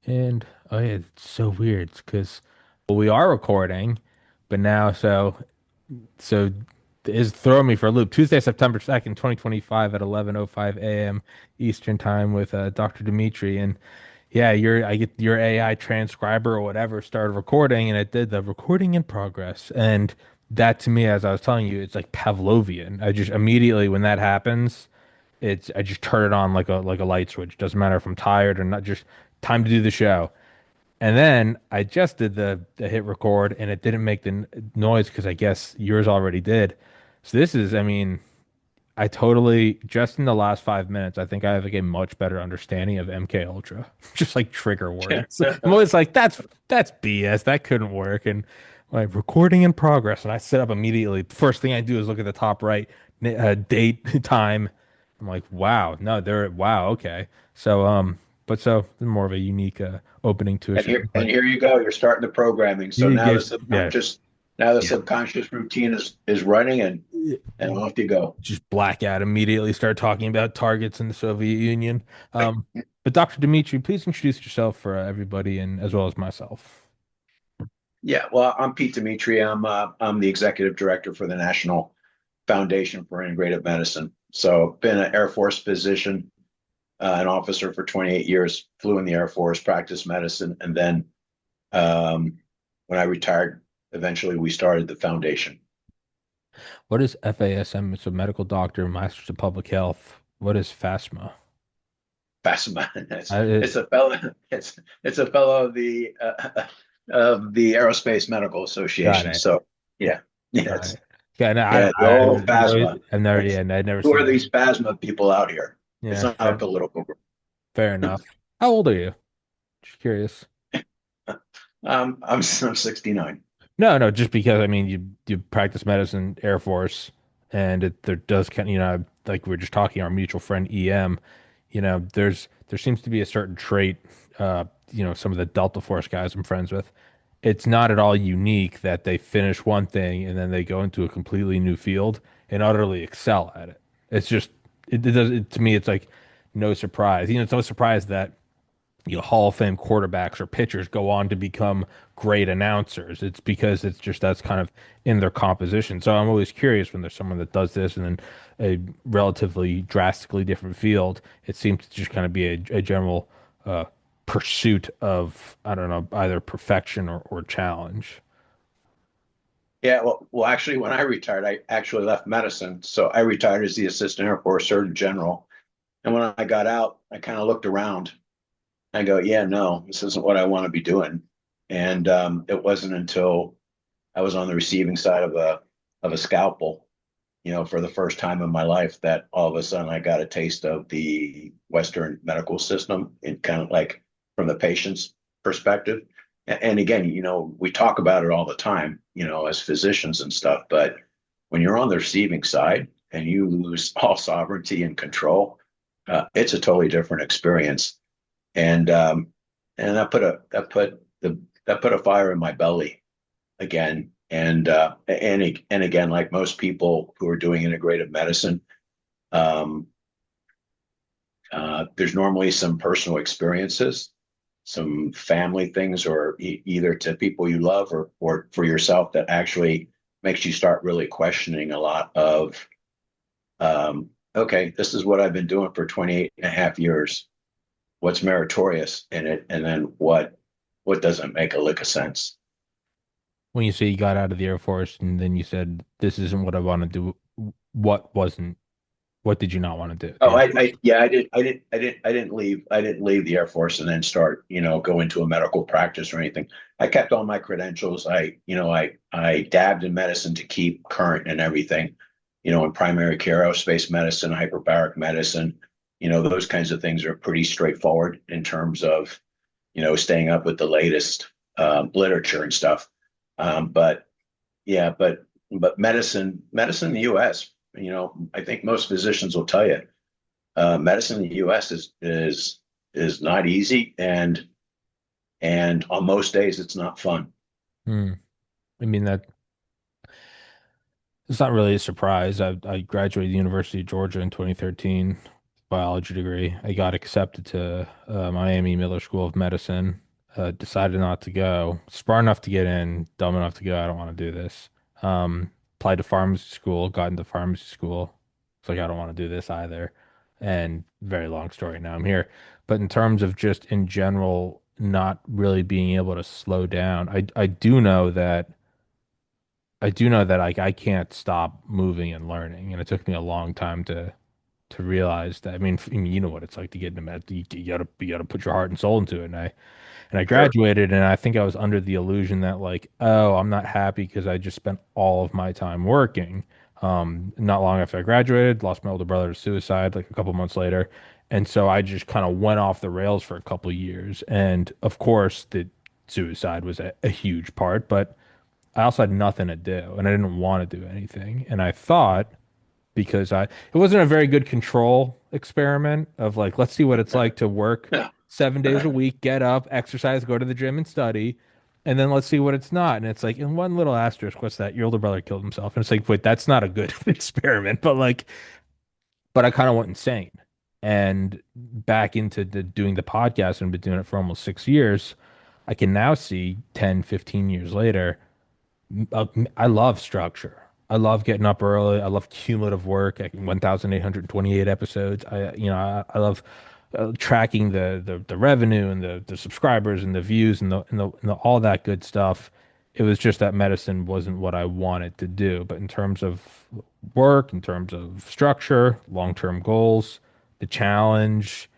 And oh yeah, it's so weird because well, we are recording, but now so is throwing me for a loop. Tuesday, September 2nd, 2025 at 11:05 a.m. Eastern time with Dr. Demitry. And yeah, I get your AI transcriber or whatever started recording and it did the recording in progress. And that to me, as I was telling you, it's like Pavlovian. I just immediately when that happens, it's I just turn it on like a light switch. Doesn't matter if I'm tired or not, just time to do the show. And then I just did the hit record and it didn't make the noise because I guess yours already did. So this is, I mean, I totally just in the last 5 minutes, I think I have like a much better understanding of MK Ultra. Just like trigger words. I'm always like, that's BS. That couldn't work. And like recording in progress. And I sit up immediately. First thing I do is look at the top right, date, time. I'm like, wow, no, wow, okay. So but so more of a unique opening to a And show. here But and here you go. You're starting the programming. So you now the guys, yeah, yeah. subconscious routine is running and off you go. Just black out immediately, start talking about targets in the Soviet Union. But Dr. Dimitri, please introduce yourself for everybody and as well as myself. Yeah, well, I'm Pete Demitry. I'm the executive director for the National Foundation for Integrative Medicine. So, been an Air Force physician, an officer for 28 years. Flew in the Air Force, practiced medicine, and then when I retired, eventually we started the foundation. What is FASM? It's a medical doctor, master's of public health. What is FASMA? Fascinating. It's I, it's a fellow. It's a fellow of the Aerospace Medical got Association. it. So yeah, yeah, Got it. Yeah, no, yeah. The old phasma. I've never, It's yeah, I've never who seen are that. these phasma people out here? It's Yeah, not a political group. fair enough. How old are you? Just curious. I'm 69. No, no, just because I mean you practice medicine, Air Force, and there does kind of, like we are just talking, our mutual friend EM, there seems to be a certain trait, some of the Delta Force guys I'm friends with, it's not at all unique that they finish one thing and then they go into a completely new field and utterly excel at it. It's just it does to me it's like no surprise. It's no surprise that Hall of Fame quarterbacks or pitchers go on to become great announcers. It's because it's just that's kind of in their composition. So I'm always curious when there's someone that does this and then a relatively drastically different field. It seems to just kind of be a general uh, pursuit of, I don't know, either perfection or challenge. Yeah, well, actually, when I retired, I actually left medicine. So I retired as the Assistant Air Force Surgeon General. And when I got out, I kind of looked around. I go, yeah, no, this isn't what I want to be doing. And it wasn't until I was on the receiving side of a scalpel, for the first time in my life that all of a sudden I got a taste of the Western medical system and kind of like from the patient's perspective. And again, we talk about it all the time, as physicians and stuff, but when you're on the receiving side and you lose all sovereignty and control, it's a totally different experience. And and that put a fire in my belly again. And again, like most people who are doing integrative medicine, um, there's normally some personal experiences, some family things, or either to people you love or for yourself that actually makes you start really questioning a lot of, okay, this is what I've been doing for 28 and a half years. What's meritorious in it? And then what doesn't make a lick of sense? When you say you got out of the Air Force and then you said this isn't what I want to do, what wasn't, what did you not want to do? The Oh, Air Force. yeah, I didn't leave the Air Force and then start, go into a medical practice or anything. I kept all my credentials. I dabbed in medicine to keep current and everything, in primary care, aerospace medicine, hyperbaric medicine, those kinds of things are pretty straightforward in terms of, staying up with the latest literature and stuff. But yeah, but medicine in the U.S., I think most physicians will tell you medicine in the U.S. is not easy, and on most days it's not fun. Hmm. I mean that it's not really a surprise. I graduated the University of Georgia in 2013. biology degree. I got accepted to Miami Miller School of Medicine. Decided not to go. Smart enough to get in, dumb enough to go. I don't want to do this. Applied to pharmacy school, got into pharmacy school. It's like I don't want to do this either. And very long story. Now I'm here. But in terms of just in general, not really being able to slow down, I do know that like I can't stop moving and learning, and it took me a long time to realize that. I mean, you know what it's like to get into med. You gotta put your heart and soul into it. And I Sure. graduated, and I think I was under the illusion that like, oh, I'm not happy because I just spent all of my time working. Not long after I graduated, lost my older brother to suicide like a couple months later, and so I just kind of went off the rails for a couple years. And of course, the suicide was a huge part, but I also had nothing to do, and I didn't want to do anything. And I thought because it wasn't a very good control experiment of like, let's see what it's like to work Yeah. 7 days a week, get up, exercise, go to the gym and study, and then let's see what it's not. And it's like, in one little asterisk, what's that? Your older brother killed himself. And it's like, wait, that's not a good experiment. But I kind of went insane and back into doing the podcast and been doing it for almost 6 years. I can now see 10, 15 years later uh, I love structure. I love getting up early. I love cumulative work. 1,828 episodes. I love tracking the revenue and the subscribers and the views and all that good stuff. It was just that medicine wasn't what I wanted to do. But in terms of work, in terms of structure, long-term goals, the challenge,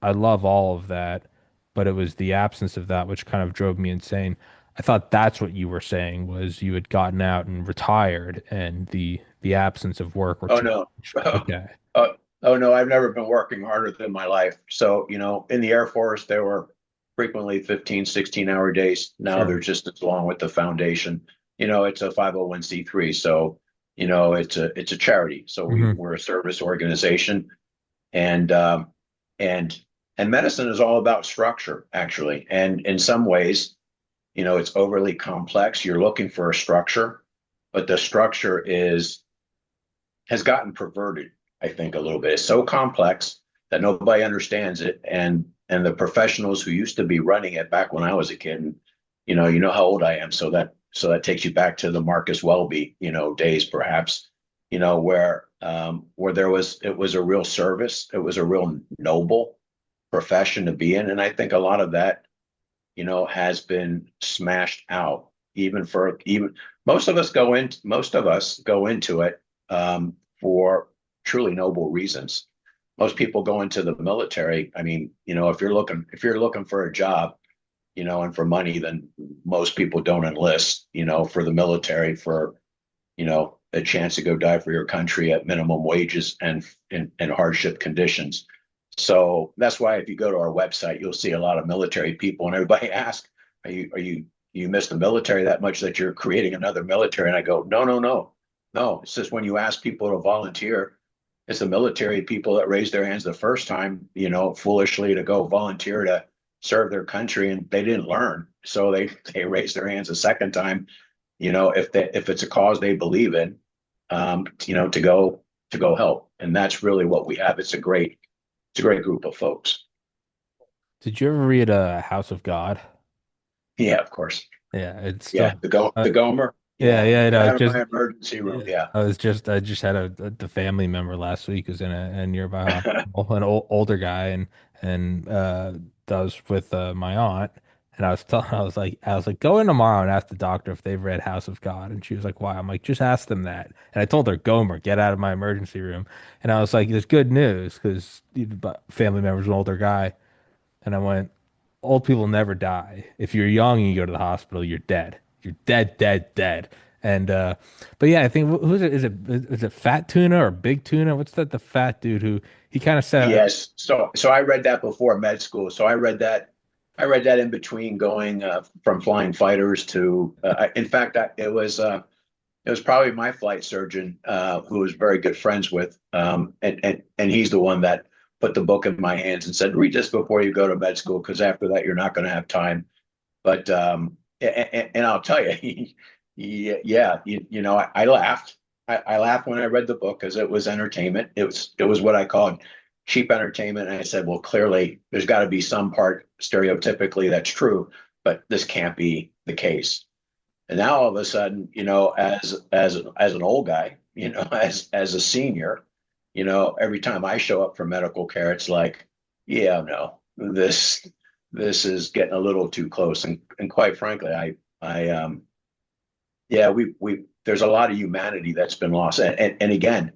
I love all of that, but it was the absence of that which kind of drove me insane. I thought that's what you were saying was you had gotten out and retired and the absence of work or Oh no. challenge. Okay. Oh no, I've never been working harder than my life. So, in the Air Force, there were frequently 15, 16-hour days. Now Sure. they're just as long with the foundation. It's a 501(c)(3). So, it's a charity. So Hmm. we're a service organization, and and and medicine is all about structure, actually. And in some ways, it's overly complex. You're looking for a structure, but the structure has gotten perverted, I think, a little bit. It's so complex that nobody understands it. And the professionals who used to be running it back when I was a kid, and you know how old I am, so that takes you back to the Marcus Welby, days perhaps, where it was a real service, it was a real noble profession to be in. And I think a lot of that, has been smashed out. Even most of us go into it for truly noble reasons. Most people go into the military. I mean, if you're looking for a job, and for money, then most people don't enlist, for the military for, a chance to go die for your country at minimum wages and in hardship conditions. So that's why if you go to our website, you'll see a lot of military people, and everybody asks, you miss the military that much that you're creating another military? And I go, no, no, no, no. It's just when you ask people to volunteer, it's the military people that raised their hands the first time, foolishly to go volunteer to serve their country, and they didn't learn, so they raised their hands a second time. If it's a cause they believe in, to go help, and that's really what we have. It's a great group of folks. Did you ever read House of God? Yeah, of course. Yeah, it's Yeah, still the Gomer. yeah, Yeah, yeah, I no, have in just my emergency room. yeah. Yeah. I just had the family member last week who's in a nearby hospital, an older guy, and that was with my aunt, and I was like, go in tomorrow and ask the doctor if they've read House of God, and she was like, why? I'm like, just ask them that, and I told her, Gomer, get out of my emergency room, and I was like, there's good news because family member's an older guy, and I went, old people never die. If you're young and you go to the hospital, you're dead. You're dead, dead, dead. And but yeah, I think who's it? Is it Fat Tuna or Big Tuna? What's that? The fat dude who he kind of said, Yes. So I read that before med school. So I read that in between going from flying fighters to. In fact, it was probably my flight surgeon who was very good friends with, and he's the one that put the book in my hands and said, read this before you go to med school, because after that you're not going to have time. But and I'll tell you, yeah, I laughed. I laughed when I read the book because it was entertainment. It was what I called cheap entertainment. And I said, well, clearly there's got to be some part stereotypically that's true, but this can't be the case. And now all of a sudden, as an old guy, as a senior, every time I show up for medical care, it's like, yeah, no, this is getting a little too close. And quite frankly, yeah, we there's a lot of humanity that's been lost. And again,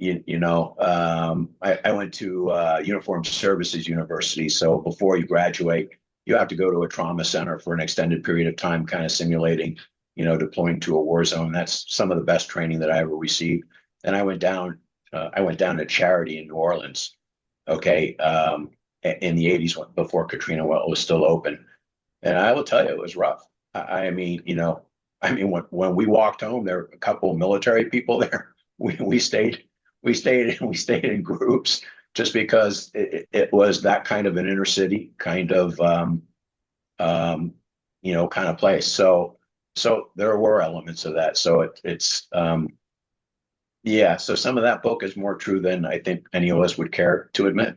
I went to Uniformed Services University. So before you graduate, you have to go to a trauma center for an extended period of time, kind of simulating, deploying to a war zone. That's some of the best training that I ever received. And I went down to Charity in New Orleans. Okay, in the '80s before Katrina was still open, and I will tell you, it was rough. I mean, when we walked home, there were a couple of military people there. We stayed in groups just because it was that kind of an inner city kind of kind of place. So there were elements of that. So it's yeah. So some of that book is more true than I think any of us would care to admit.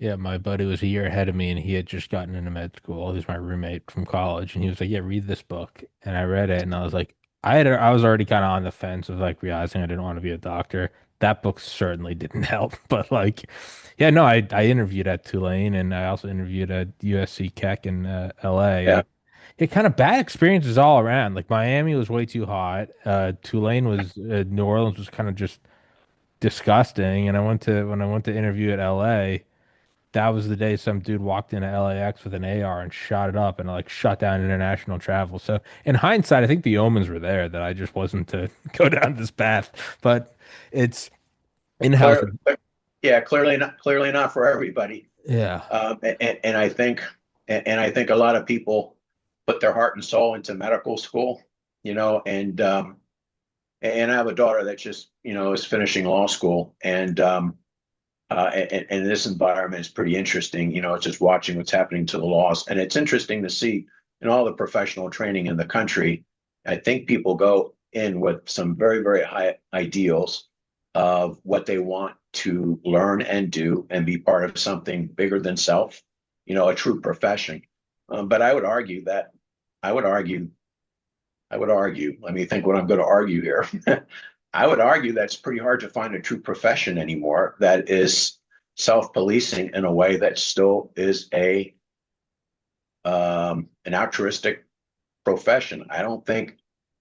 Yeah, my buddy was a year ahead of me and he had just gotten into med school. He was my roommate from college and he was like, "Yeah, read this book." And I read it and I was like, I was already kind of on the fence of like realizing I didn't want to be a doctor. That book certainly didn't help, but like yeah, no, I interviewed at Tulane and I also interviewed at USC Keck in LA Yeah. and it kind of bad experiences all around. Like Miami was way too hot. Tulane was New Orleans was kind of just disgusting and when I went to interview at LA that was the day some dude walked into LAX with an AR and shot it up and like shut down international travel. So in hindsight, I think the omens were there that I just wasn't to go down this path. But it's in-house. Clear, yeah, clearly not for everybody. Yeah. And I think a lot of people put their heart and soul into medical school, and I have a daughter that just, is finishing law school, and this environment is pretty interesting. It's just watching what's happening to the laws, and it's interesting to see in all the professional training in the country. I think people go in with some very, very high ideals of what they want to learn and do and be part of something bigger than self, a true profession. But I would argue, let me think what I'm going to argue here. I would argue that it's pretty hard to find a true profession anymore that is self-policing in a way that still is an altruistic profession. I don't think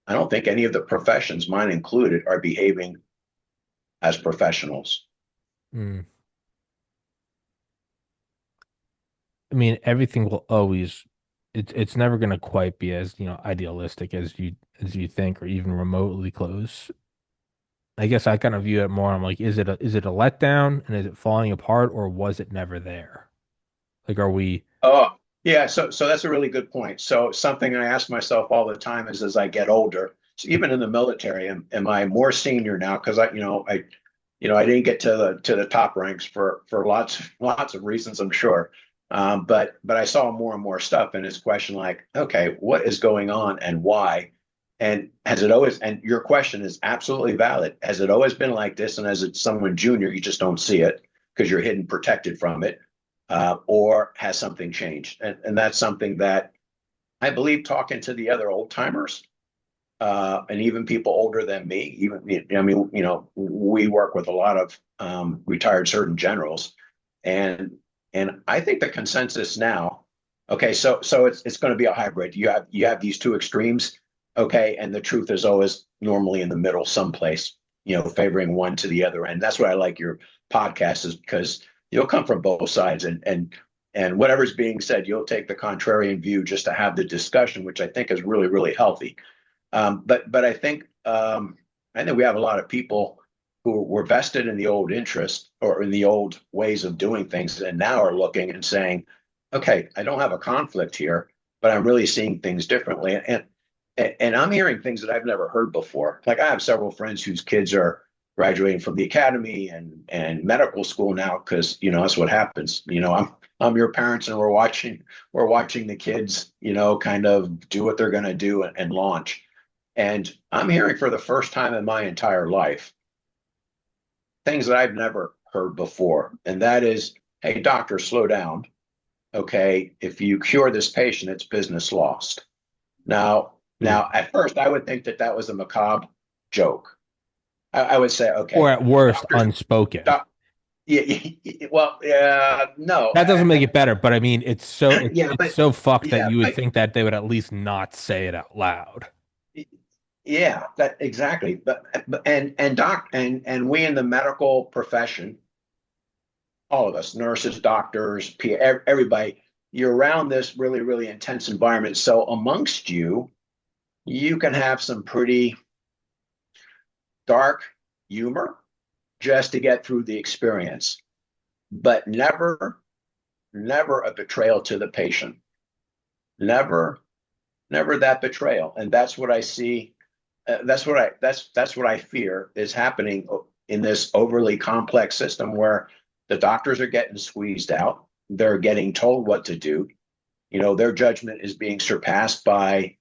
any of the professions, mine included, are behaving as professionals. Mm. I mean, everything will always it's never gonna quite be as, idealistic as you think or even remotely close. I guess I kind of view it more. I'm like, is it a letdown and is it falling apart or was it never there? Like, are we? Oh, yeah. So that's a really good point. So something I ask myself all the time is as I get older, so even in the military, am I more senior now? Because I didn't get to the top ranks for lots of reasons, I'm sure. But I saw more and more stuff, and it's question like, okay, what is going on and why? And has it always? And your question is absolutely valid. Has it always been like this? And as it's someone junior, you just don't see it because you're hidden, protected from it, or has something changed? And that's something that I believe talking to the other old timers and even people older than me. Even I mean, we work with a lot of retired surgeon generals, and I think the consensus now. Okay, so it's going to be a hybrid. You have these two extremes. Okay, and the truth is always normally in the middle, someplace. Favoring one to the other, and that's what I like your podcast is because you'll come from both sides, and whatever's being said, you'll take the contrarian view just to have the discussion, which I think is really really healthy. But I think we have a lot of people who were vested in the old interest or in the old ways of doing things, and now are looking and saying, "Okay, I don't have a conflict here, but I'm really seeing things differently." And I'm hearing things that I've never heard before. Like I have several friends whose kids are graduating from the academy and medical school now because that's what happens. I'm your parents and we're watching the kids kind of do what they're going to do and launch. And I'm hearing for the first time in my entire life things that I've never heard before, and that is, hey, doctor, slow down. Okay, if you cure this patient, it's business lost. Now, Ooh. now, at first, I would think that that was a macabre joke. I would say, Or okay, at worst, doctors, unspoken. doc, yeah, well, no, That doesn't make it better, but I mean, yeah, it's so fucked that yeah, you would but think that they would at least not say it out loud. yeah, that exactly. And doc and we in the medical profession, all of us, nurses, doctors, everybody, you're around this really, really intense environment. So amongst you, you can have some pretty dark humor just to get through the experience, but never a betrayal to the patient. Never, never that betrayal. And that's what I see. That's what I fear is happening in this overly complex system where the doctors are getting squeezed out. They're getting told what to do. Their judgment is being surpassed by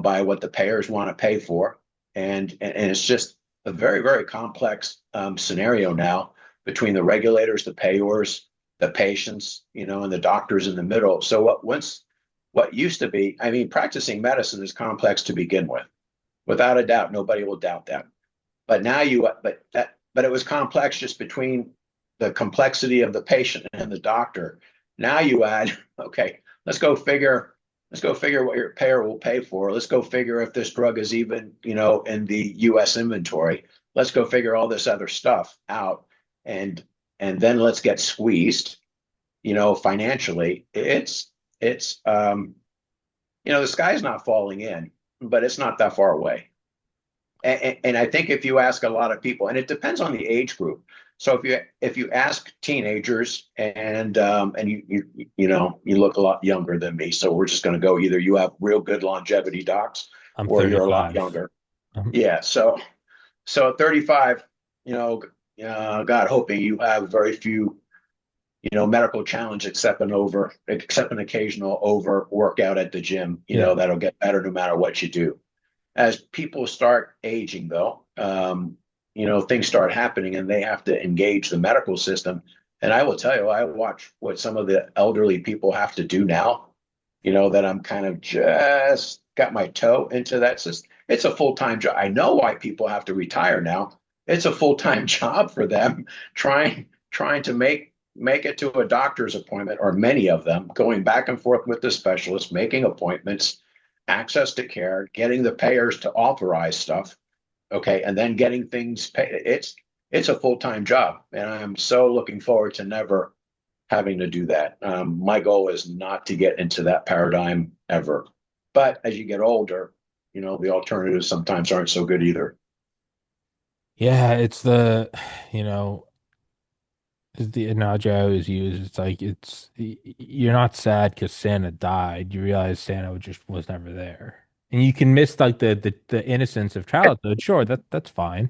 by what the payers want to pay for, and it's just a very, very complex scenario now between the regulators, the payors, the patients, and the doctors in the middle. So what used to be, I mean, practicing medicine is complex to begin with, without a doubt. Nobody will doubt that. But it was complex just between the complexity of the patient and the doctor. Now you add, okay, let's go figure what your payer will pay for. Let's go figure if this drug is even, in the US inventory. Let's go figure all this other stuff out. And then let's get squeezed, financially. The sky's not falling in, but it's not that far away. And I think if you ask a lot of people, and it depends on the age group. So if you ask teenagers, and you look a lot younger than me, so we're just going to go, either you have real good longevity docs I'm or you're a lot 35. younger. Um, Yeah. So at 35, God hoping you have very few medical challenge except an occasional over workout at the gym. yeah. That'll get better no matter what you do. As people start aging, though, things start happening and they have to engage the medical system. And I will tell you, I watch what some of the elderly people have to do now, that I'm kind of just got my toe into that system. It's a full-time job. I know why people have to retire now. It's a full-time job for them trying to make it to a doctor's appointment, or many of them going back and forth with the specialist, making appointments, access to care, getting the payers to authorize stuff, okay, and then getting things paid. It's a full-time job, and I'm so looking forward to never having to do that. My goal is not to get into that paradigm ever. But as you get older, the alternatives sometimes aren't so good either. Yeah, you know, the analogy I always use. It's like you're not sad because Santa died. You realize Santa just was never there, and you can miss like the innocence of childhood. Sure, that's fine,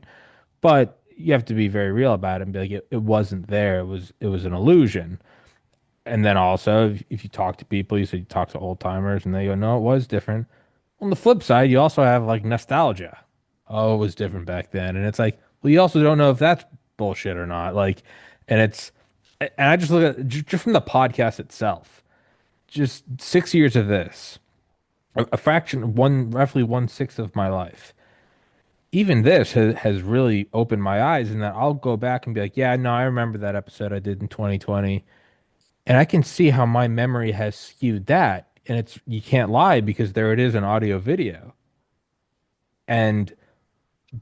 but you have to be very real about it and be like, it wasn't there. It was an illusion. And then also, if you talk to people, you say you talk to old timers, and they go, no, it was different. On the flip side, you also have like nostalgia. Oh, it was different back then. And it's like, well, you also don't know if that's bullshit or not. Like, and I just look at just from the podcast itself, just 6 years of this, a fraction, roughly 1/6 of my life. Even this has really opened my eyes in that I'll go back and be like, yeah, no, I remember that episode I did in 2020. And I can see how my memory has skewed that. And you can't lie because there it is in audio video. And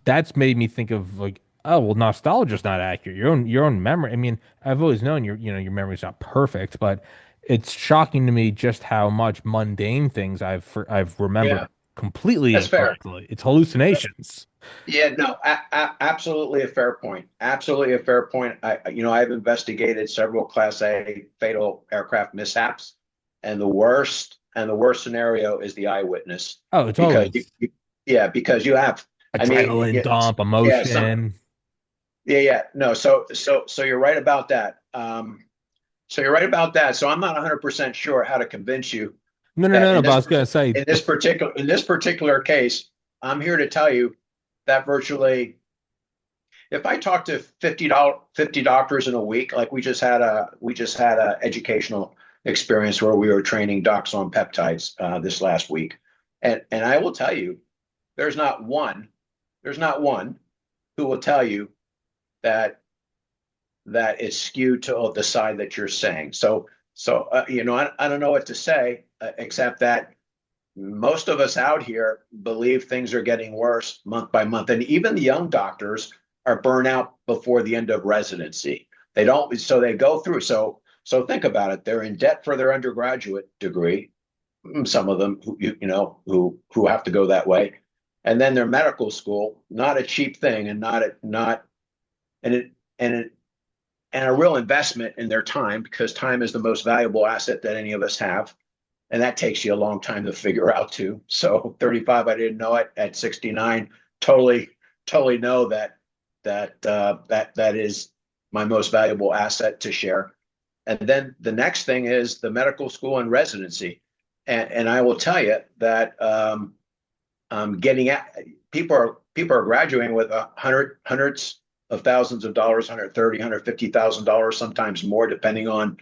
that's made me think of like, oh, well, nostalgia's not accurate. Your own memory. I mean, I've always known your memory's not perfect, but it's shocking to me just how much mundane things I've remembered Yeah, completely that's fair. incorrectly. It's hallucinations. Yeah, no, absolutely a fair point. Absolutely a fair point. I've investigated several Class A fatal aircraft mishaps, and the worst scenario is the eyewitness, Oh, because totally. yeah, because you have, I mean, Adrenaline yeah, dump, yeah, emotion. yeah, no, so you're right about that. So you're right about that. So I'm not 100% sure how to convince you No, no, that no, no. But I was gonna say, in this particular case, I'm here to tell you that virtually if I talk to 50 doctors in a week, like we just had a educational experience where we were training docs on peptides this last week. And I will tell you, there's not one, there's not one who will tell you that that it's skewed to the side that you're saying. I don't know what to say except that most of us out here believe things are getting worse month by month. And even the young doctors are burnt out before the end of residency. They don't, so they go through. So think about it. They're in debt for their undergraduate degree. Some of them who have to go that way. And then their medical school, not a cheap thing and not and it and it and a real investment in their time, because time is the most valuable asset that any of us have. And that takes you a long time to figure out too. So 35, I didn't know it. At 69, totally know that is my most valuable asset to share. And then the next thing is the medical school and residency. And I will tell you that getting at people are graduating with hundreds of thousands of dollars, 130, $150,000, sometimes more, depending on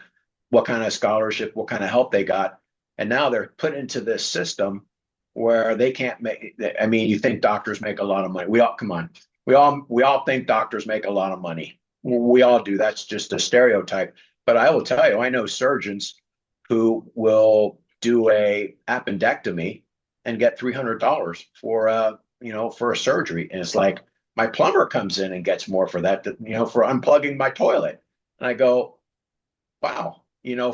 what kind of scholarship, what kind of help they got. And now they're put into this system where they can't make. I mean, you think doctors make a lot of money? We all come on. We all think doctors make a lot of money. We all do. That's just a stereotype. But I will tell you, I know surgeons who will do a appendectomy and get $300 for a surgery, and it's like my plumber comes in and gets more for that, for unplugging my toilet. And I go, wow,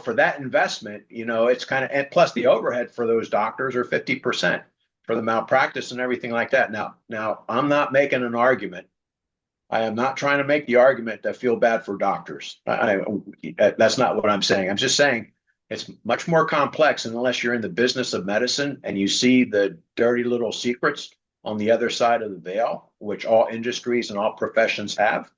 for that investment, it's kind of, and plus the overhead for those doctors are 50% for the malpractice and everything like that. Now I'm not making an argument. I am not trying to make the argument that I feel bad for doctors. That's not what I'm saying. I'm just saying it's much more complex, and unless you're in the business of medicine and you see the dirty little secrets on the other side of the veil, which all industries and all professions have,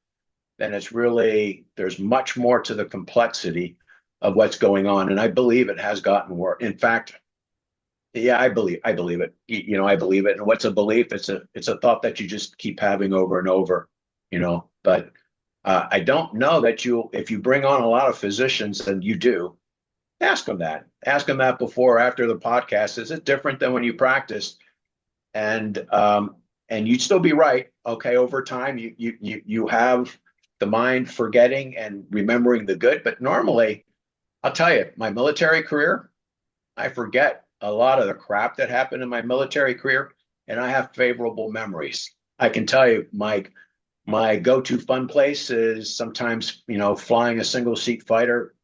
then there's much more to the complexity of what's going on. And I believe it has gotten worse. In fact, yeah, I believe it. I believe it. And what's a belief? It's a thought that you just keep having over and over, But I don't know that if you bring on a lot of physicians, and you do, ask them that. Ask them that before or after the podcast. Is it different than when you practiced? And you'd still be right. Okay, over time, you have the mind forgetting and remembering the good. But normally, I'll tell you, my military career, I forget a lot of the crap that happened in my military career, and I have favorable memories. I can tell you, my go-to fun place is sometimes, flying a single seat fighter,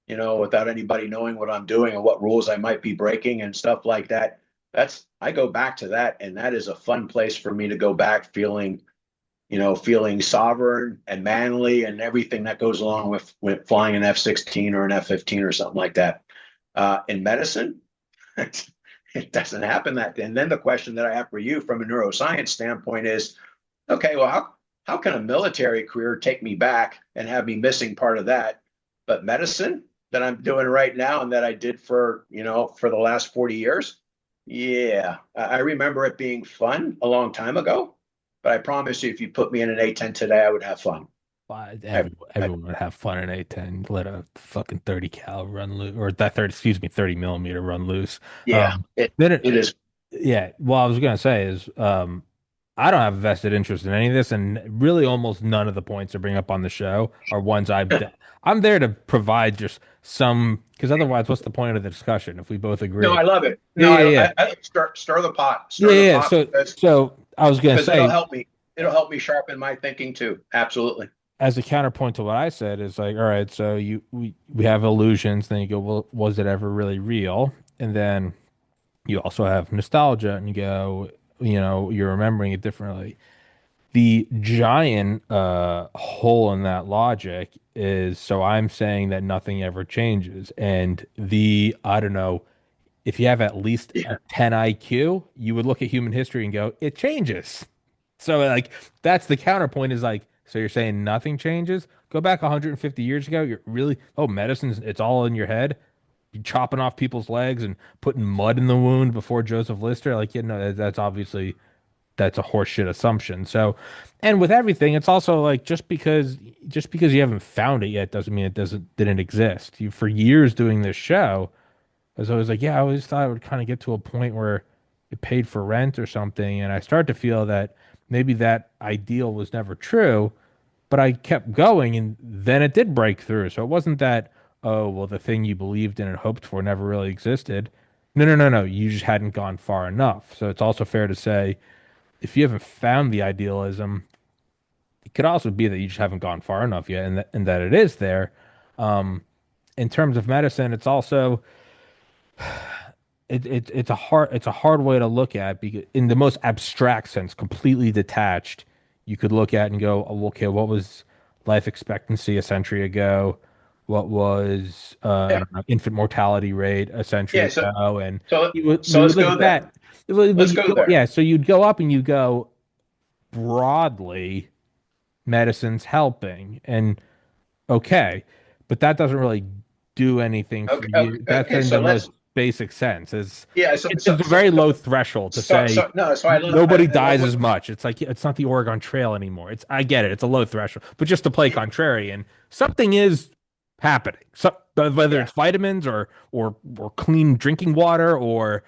without anybody knowing what I'm doing and what rules I might be breaking and stuff like that. I go back to that, and that is a fun place for me to go back feeling sovereign and manly and everything that goes along with flying an F-16 or an F-15 or something like that. In medicine, it doesn't happen that. And then the question that I have for you from a neuroscience standpoint is, okay, well, how can a military career take me back and have me missing part of that? But medicine that I'm doing right now and that I did for the last 40 years, yeah, I remember it being fun a long time ago. But I promise you, if you put me in an A10 today, I would have fun. I, I, Everyone would have fun in A10. Let a fucking 30 cal run loose, or that 30, excuse me, 30 millimeter run loose. yeah, Um, it then it is. yeah. Well, I was gonna say is, I don't have a vested interest in any of this, and really almost none of the points I bring up on the show are ones I'm there to provide just some, because otherwise, what's the point of the discussion if we both No, agree? I love it. Yeah, No, yeah, yeah, I stir the pot, yeah, yeah. because So I was gonna it'll say, help me. It'll help me sharpen my thinking too. Absolutely. as a counterpoint to what I said, is like, all right, so we have illusions, then you go, well, was it ever really real? And then you also have nostalgia, and you go, you're remembering it differently. The giant hole in that logic is, so I'm saying that nothing ever changes. And I don't know, if you have at least a Yeah. 10 IQ, you would look at human history and go, it changes. So like that's the counterpoint, is like, so you're saying nothing changes? Go back 150 years ago, you're really, oh, medicine's, it's all in your head. You're chopping off people's legs and putting mud in the wound before Joseph Lister. Like, that's obviously that's a horseshit assumption. So, and with everything, it's also like just because you haven't found it yet doesn't mean it didn't exist. You for years doing this show, I was always like, yeah, I always thought it would kind of get to a point where it paid for rent or something, and I started to feel that maybe that ideal was never true, but I kept going, and then it did break through. So it wasn't that, oh, well, the thing you believed in and hoped for never really existed. No, no, no, no. You just hadn't gone far enough. So it's also fair to say if you haven't found the idealism, it could also be that you just haven't gone far enough yet, and that it is there. Um, in terms of medicine, it's also it's a hard way to look at because in the most abstract sense, completely detached, you could look at and go, oh, okay, what was life expectancy a century ago? What was I Yeah. don't know, infant mortality rate a century Yeah. ago? And So, we would let's look go at there. that. Let's go there. Yeah, so you'd go up and you go broadly, medicine's helping, and okay, but that doesn't really do anything for Okay. Okay. you. That's Okay. in So the most let's, basic sense. yeah. It's a very low threshold to say No, so nobody I love dies as much. It's like it's not the Oregon Trail anymore. I get it. It's a low threshold, but just to play contrarian, something is happening. So whether yeah. it's vitamins or clean drinking water or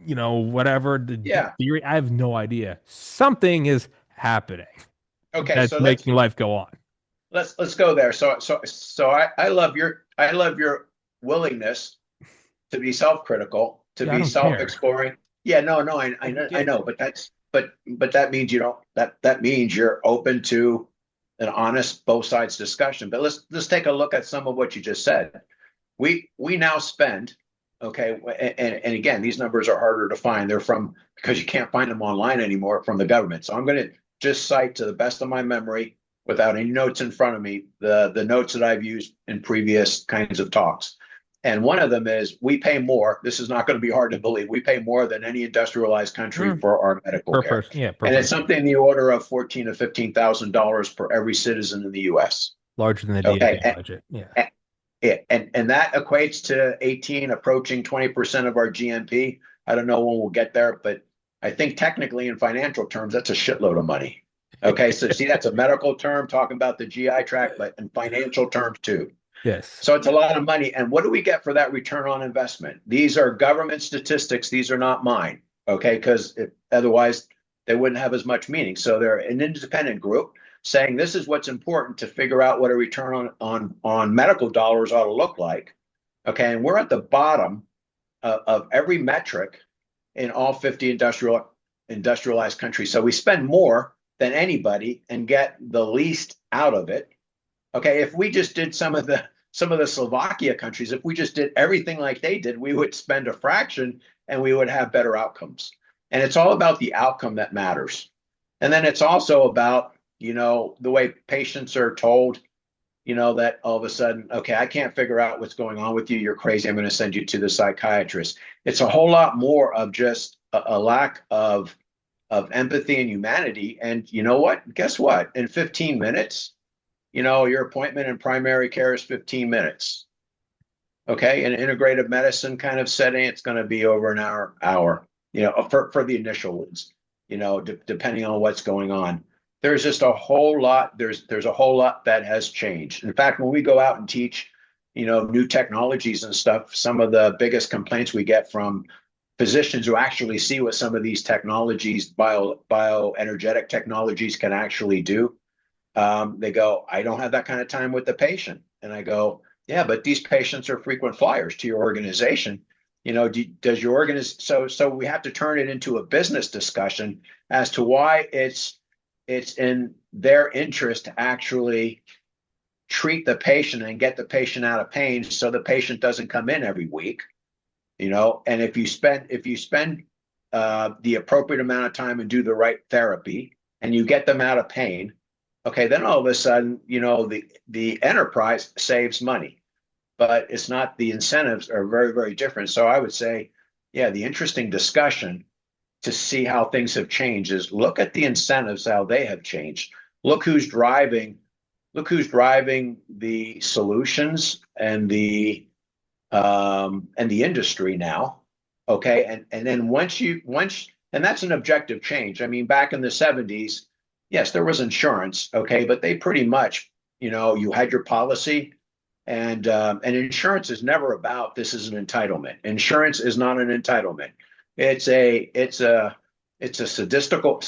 whatever the Yeah. theory, I have no idea. Something is happening Okay. that's So making life go on. let's go there. I love your willingness to be self-critical, to Yeah, I be don't care. self-exploring. Yeah, no, no, I I get know, but that means you don't that means you're open to an honest both sides discussion. But let's take a look at some of what you just said. We now spend, okay, and again, these numbers are harder to find. They're from because you can't find them online anymore from the government. So I'm going to just cite to the best of my memory without any notes in front of me the notes that I've used in previous kinds of talks. And one of them is we pay more. This is not going to be hard to believe. We pay more than any industrialized country it. for our medical Per care. person, yeah, per And it's person. something in the order of 14 to $15,000 per every citizen in the US. Larger than the Okay. DoD budget. Yeah. And that equates to 18, approaching 20% of our GNP. I don't know when we'll get there, but I think technically in financial terms, that's a shitload of money. Okay. So see, that's a medical term talking about the GI tract, but in financial terms too. Yes. So it's a lot of money. And what do we get for that return on investment? These are government statistics. These are not mine. Okay. Because otherwise they wouldn't have as much meaning. So they're an independent group saying this is what's important to figure out what a return on medical dollars ought to look like. Okay. And we're at the bottom of every metric in all 50 industrialized countries. So we spend more than anybody and get the least out of it. Okay, if we just did some of the Slovakia countries, if we just did everything like they did, we would spend a fraction and we would have better outcomes. And it's all about the outcome that matters. And then it's also about, the way patients are told, that all of a sudden, okay, I can't figure out what's going on with you. You're crazy. I'm going to send you to the psychiatrist. It's a whole lot more of just a lack of empathy and humanity. And you know what? Guess what? In 15 minutes, your appointment in primary care is 15 minutes. Okay. In integrative medicine kind of setting, it's going to be over an hour, for the initial ones, depending on what's going on. There's just a whole lot. There's a whole lot that has changed. In fact, when we go out and teach, new technologies and stuff, some of the biggest complaints we get from physicians who actually see what some of these technologies, bioenergetic technologies can actually do, they go, I don't have that kind of time with the patient. And I go, yeah, but these patients are frequent flyers to your organization. Does your organization, so we have to turn it into a business discussion as to why it's in their interest to actually treat the patient and get the patient out of pain so the patient doesn't come in every week. And if you spend the appropriate amount of time and do the right therapy and you get them out of pain, okay, then all of a sudden, the enterprise saves money, but it's not, the incentives are very, very different. So I would say, yeah, the interesting discussion to see how things have changed is look at the incentives, how they have changed. Look who's driving, the solutions and the industry now. Okay. And then once And that's an objective change. I mean, back in the 70s, yes, there was insurance, okay, but they pretty much, you had your policy, and insurance is never about this is an entitlement. Insurance is not an entitlement. It's a it's a it's a statistical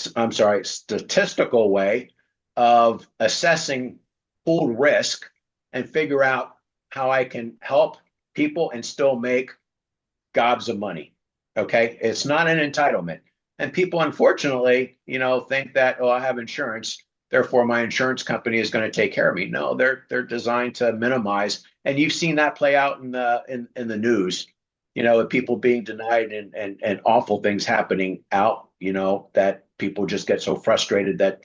way of assessing pooled risk and figure out how I can help people and still make gobs of money. Okay, it's not an entitlement, and people unfortunately, think that, oh, I have insurance, therefore my insurance company is going to take care of me. No, they're designed to minimize, and you've seen that play out in the news. People being denied and awful things happening out. That people just get so frustrated that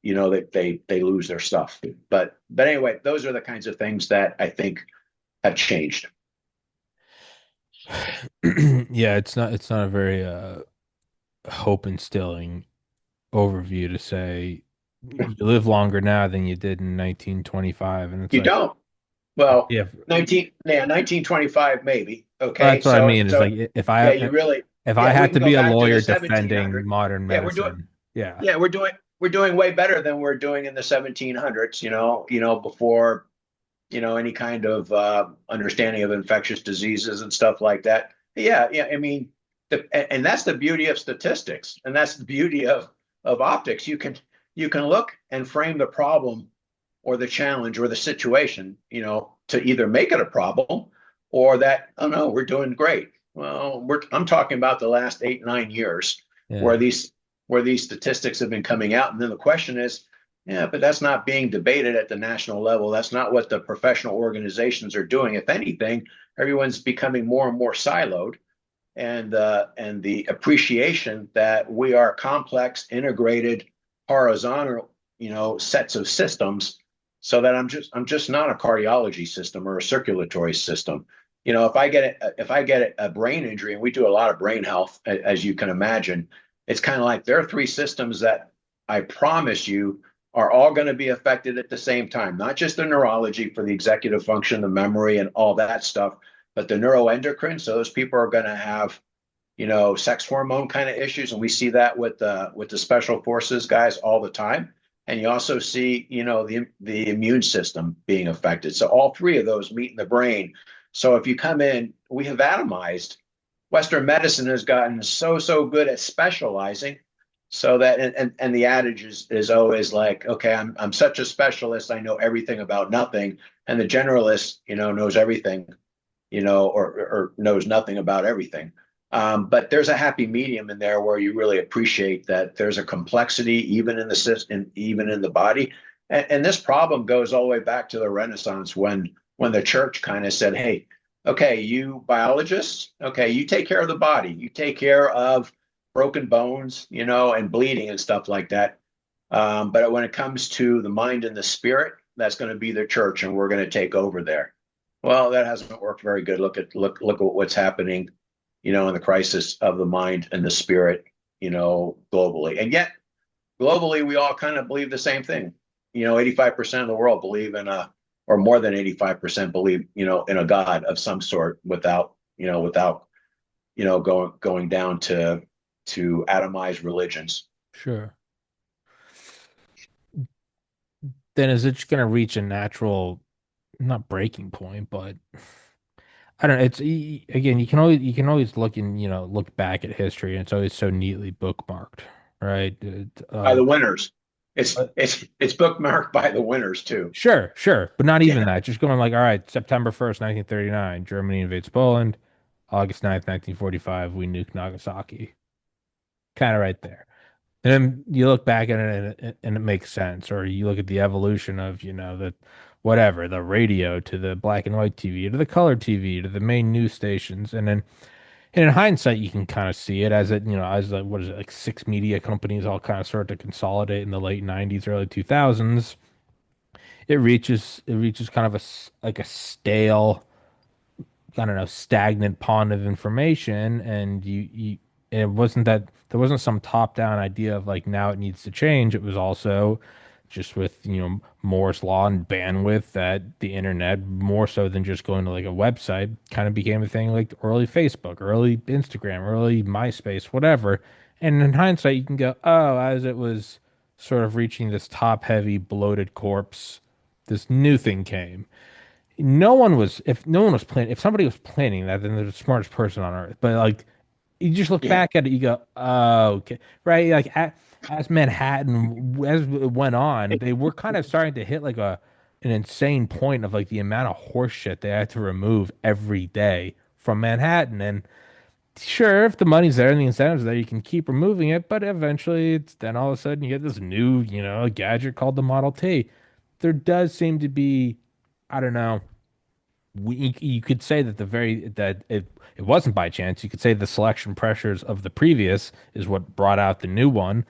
that they lose their stuff. But anyway, those are the kinds of things that I think have changed. Yeah, it's not a very hope instilling overview to say you live longer now than you did in 1925, and it's You like, don't. Well, yeah, 1925 maybe. Okay, that's what I so mean is so like yeah, you really if I yeah, we had can to go be a back to the lawyer defending 1700s. modern Yeah, we're doing medicine, yeah, yeah, we're doing way better than we're doing in the 1700s, before, any kind of understanding of infectious diseases and stuff like that. Yeah, yeah, I mean, and that's the beauty of statistics, and that's the beauty of optics. You can look and frame the problem or the challenge or the situation, to either make it a problem or that, oh no, we're doing great. Well, I'm talking about the last 8, 9 years where yeah, these statistics have been coming out. And then the question is, yeah, but that's not being debated at the national level. That's not what the professional organizations are doing. If anything, everyone's becoming more and more siloed, and the appreciation that we are complex, integrated, horizontal, sets of systems, so that I'm just not a cardiology system or a circulatory system. If I get a brain injury, and we do a lot of brain health, as you can imagine, it's kind of like there are three systems that I promise you are all going to be affected at the same time, not just the neurology for the executive function, the memory, and all that stuff, but the neuroendocrine. So those people are going to have, sex hormone kind of issues, and we see that with the special forces guys all the time. And you also see, the immune system being affected. So all three of those meet in the brain. So if you come in, we have atomized. Western medicine has gotten so good at specializing, so that and the adage is always like, okay, I'm such a specialist, I know everything about nothing, and the generalist, knows everything, or knows nothing about everything. But there's a happy medium in there where you really appreciate that there's a complexity even in the system, even in the body. And this problem goes all the way back to the Renaissance, when the church kind of said, "Hey, okay, you biologists, okay, you take care of the body, you take care of broken bones, and bleeding and stuff like that. But when it comes to the mind and the spirit, that's going to be the church, and we're going to take over there." Well, that hasn't worked very good. Look at what's happening, in the crisis of the mind and the spirit, globally. And yet, globally, we all kind of believe the same thing. 85% of the world believe or more than 85% believe, in a God of some sort, without going down to atomized religions. sure. Then is it just gonna reach a natural, not breaking point, but I don't know. Again, you can always look back at history, and it's always so neatly bookmarked, right? By the winners. It's bookmarked by the winners too. Sure, sure, but not even Yeah. that. Just going like, all right, September 1st, 1939, Germany invades Poland. August 9th, 1945, we nuke Nagasaki. Kind of right there. And then you look back at it and it makes sense. Or you look at the evolution of, the whatever, the radio to the black and white TV to the color TV to the main news stations. And in hindsight, you can kind of see it as what is it, like six media companies all kind of start to consolidate in the late 90s, early 2000s. It reaches kind of like a stale, I don't know, stagnant pond of information, and and it wasn't that there wasn't some top-down idea of like now it needs to change. It was also just with, Moore's law and bandwidth, that the internet, more so than just going to like a website, kind of became a thing like early Facebook, early Instagram, early MySpace, whatever. And in hindsight, you can go, oh, as it was sort of reaching this top heavy, bloated corpse, this new thing came. If no one was planning, if somebody was planning that, then they're the smartest person on earth. But like, you just look Yeah. back at it, you go, oh, okay, right? Like as Manhattan, as it went on, they were kind of starting to hit like an insane point of like the amount of horse shit they had to remove every day from Manhattan. And sure, if the money's there and the incentives there, you can keep removing it, but eventually it's then all of a sudden you get this new, gadget called the Model T. There does seem to be, I don't know, you could say that it wasn't by chance. You could say the selection pressures of the previous is what brought out the new one.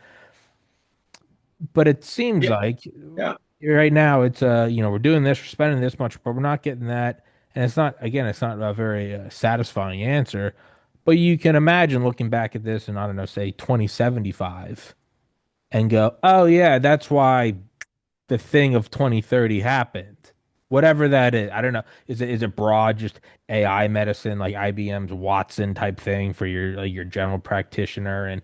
But it seems Yeah. like Yeah. right now it's we're doing this, we're spending this much, but we're not getting that, and it's not a very satisfying answer. But you can imagine looking back at this and I don't know, say 2075, and go, oh yeah, that's why the thing of 2030 happened. Whatever that is. I don't know. Is it broad, just AI medicine, like IBM's Watson type thing for your general practitioner? And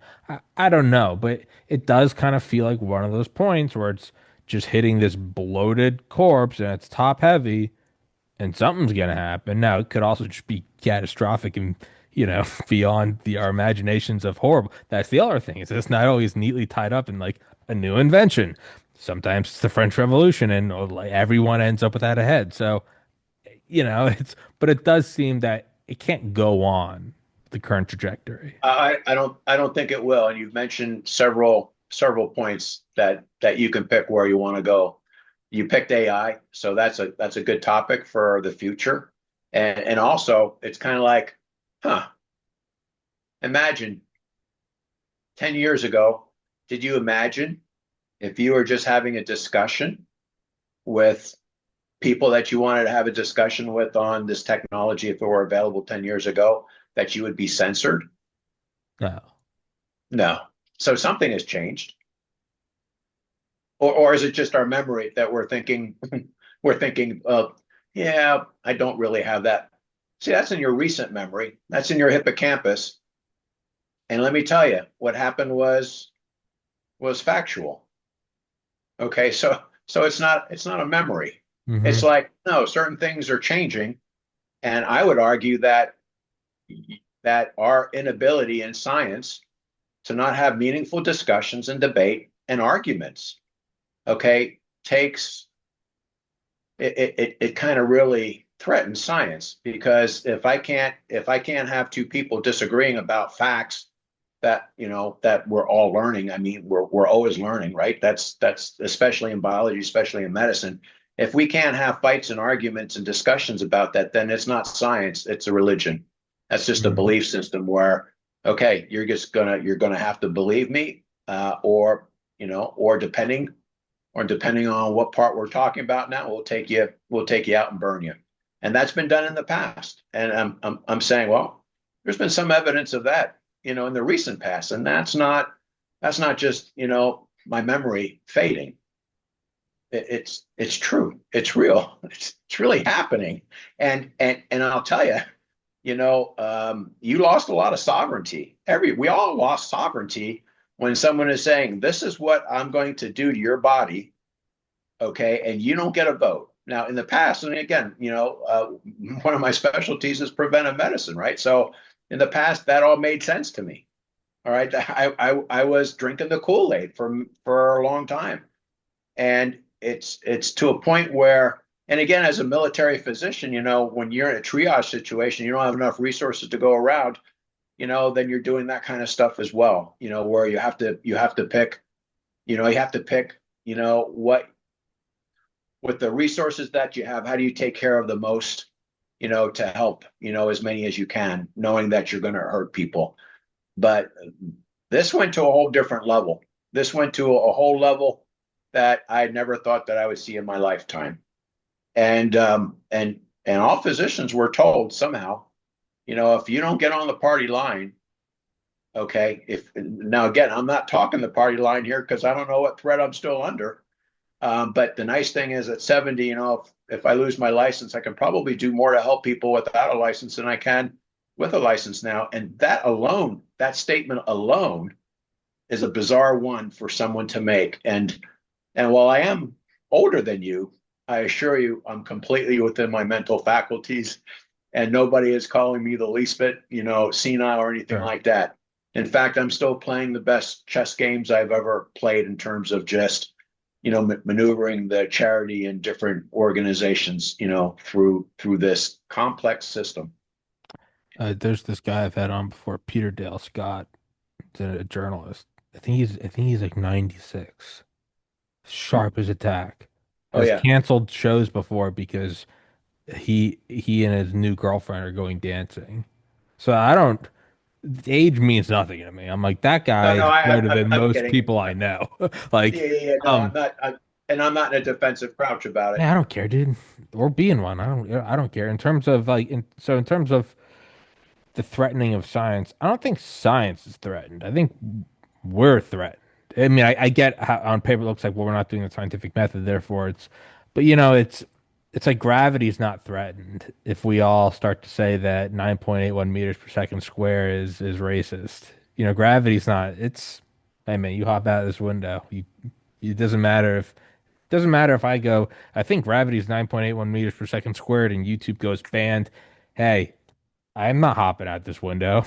I don't know, but it does kind of feel like one of those points where it's just hitting this bloated corpse and it's top heavy and something's gonna happen. Now it could also just be catastrophic and beyond our imaginations of horrible. That's the other thing, is it's not always neatly tied up in like a new invention. Sometimes it's the French Revolution and like, everyone ends up without a head. So but it does seem that it can't go on the current trajectory. I don't think it will. And you've mentioned several points that you can pick where you want to go. You picked AI, so that's a good topic for the future. And also it's kind of like, huh, imagine 10 years ago, did you imagine if you were just having a discussion with people that you wanted to have a discussion with on this technology, if it were available 10 years ago, that you would be censored? No. No. So something has changed. Or is it just our memory that we're thinking yeah, I don't really have that. See, that's in your recent memory. That's in your hippocampus. And let me tell you, what happened was factual. Okay, so it's not a memory. It's Hmm. like, no, certain things are changing. And I would argue that our inability in science to not have meaningful discussions and debate and arguments, okay, takes it kind of really threatens science, because if I can't have two people disagreeing about facts that we're all learning. I mean, we're always learning, right? That's especially in biology, especially in medicine. If we can't have fights and arguments and discussions about that, then it's not science, it's a religion. That's just a Hmm. belief system where, okay, you're gonna have to believe me, or depending on what part we're talking about now, we'll take you out and burn you. And that's been done in the past. And I'm saying, well, there's been some evidence of that, in the recent past, and that's not just my memory fading. It's true. It's real. It's really happening. And I'll tell you, you lost a lot of sovereignty. We all lost sovereignty when someone is saying, "This is what I'm going to do to your body," okay, and you don't get a vote. Now, in the past, and again, one of my specialties is preventive medicine, right? So in the past, that all made sense to me. All right, I was drinking the Kool-Aid for a long time, and it's to a point where, and again, as a military physician, when you're in a triage situation, you don't have enough resources to go around, then you're doing that kind of stuff as well, where you have to pick, what with the resources that you have, how do you take care of the most, to help, as many as you can, knowing that you're going to hurt people. But this went to a whole different level. This went to a whole level that I never thought that I would see in my lifetime. And all physicians were told somehow, if you don't get on the party line, okay, if now again, I'm not talking the party line here because I don't know what threat I'm still under. But the nice thing is at 70, if I lose my license, I can probably do more to help people without a license than I can with a license now. And that alone, that statement alone is a bizarre one for someone to make. And while I am older than you, I assure you I'm completely within my mental faculties and nobody is calling me the least bit, senile or anything Sure. like that. In fact, I'm still playing the best chess games I've ever played in terms of just, maneuvering the charity and different organizations, through this complex system. There's this guy I've had on before, Peter Dale Scott, a journalist. I think he's like 96. Sharp as a tack. Oh Has yeah. canceled shows before because he and his new girlfriend are going dancing. So I don't age means nothing to me. I'm like that No, guy no, is smarter I'm, than I'm most kidding. people I know. Yeah, Like, yeah, yeah. No, I'm um, not. And I'm not in a defensive crouch about it. yeah, I don't care, dude. Or being one. I don't care. In terms of in terms of the threatening of science, I don't think science is threatened. I think we're threatened. I mean, I get how on paper it looks like, well, we're not doing the scientific method, therefore but it's like gravity is not threatened if we all start to say that 9.81 meters per second square is racist. Gravity's not, hey man, you hop out of this window. It doesn't matter if I go, I think gravity is 9.81 meters per second squared and YouTube goes banned. Hey, I'm not hopping out this window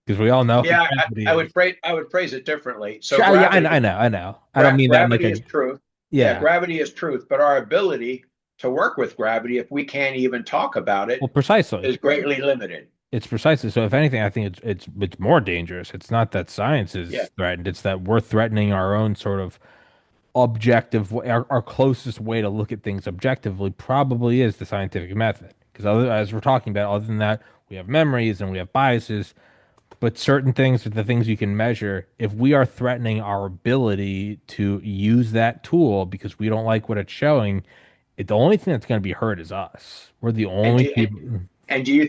because we all know what Yeah, gravity I is. would phrase it differently. So Sure, yeah, I gravity, know, I know. I don't mean that in like gravity a, is truth. Yeah, yeah. gravity is truth, but our ability to work with gravity, if we can't even talk about Well, it, precisely. is greatly limited. It's precisely. So if anything, I think it's more dangerous. It's not that science Yeah. is threatened. It's that we're threatening our own sort of objective, our closest way to look at things objectively probably is the scientific method. Because as we're talking about, other than that, we have memories and we have biases. But certain things are the things you can measure. If we are threatening our ability to use that tool because we don't like what it's showing, the only thing that's going to be hurt is us. We're the And only do, and, people. do you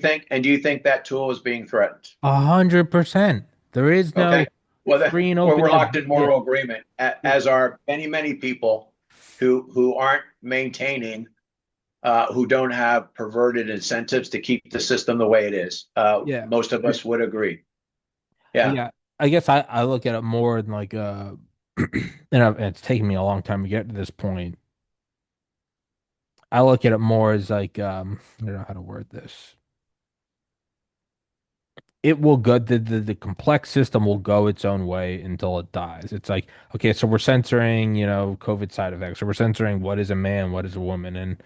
think that tool is being threatened? 100%. There is Okay. no Well, free and we're open. locked in Yeah. moral agreement, as are many people who aren't maintaining, who don't have perverted incentives to keep the system the way it is. Yeah. Most of us would agree. Yeah. Yeah. I guess I look at it more than like and it's taken me a long time to get to this point. I look at it more as like I don't know how to word this. It will go the complex system will go its own way until it dies. It's like, okay, so we're censoring, COVID side effects, or we're censoring what is a man, what is a woman, and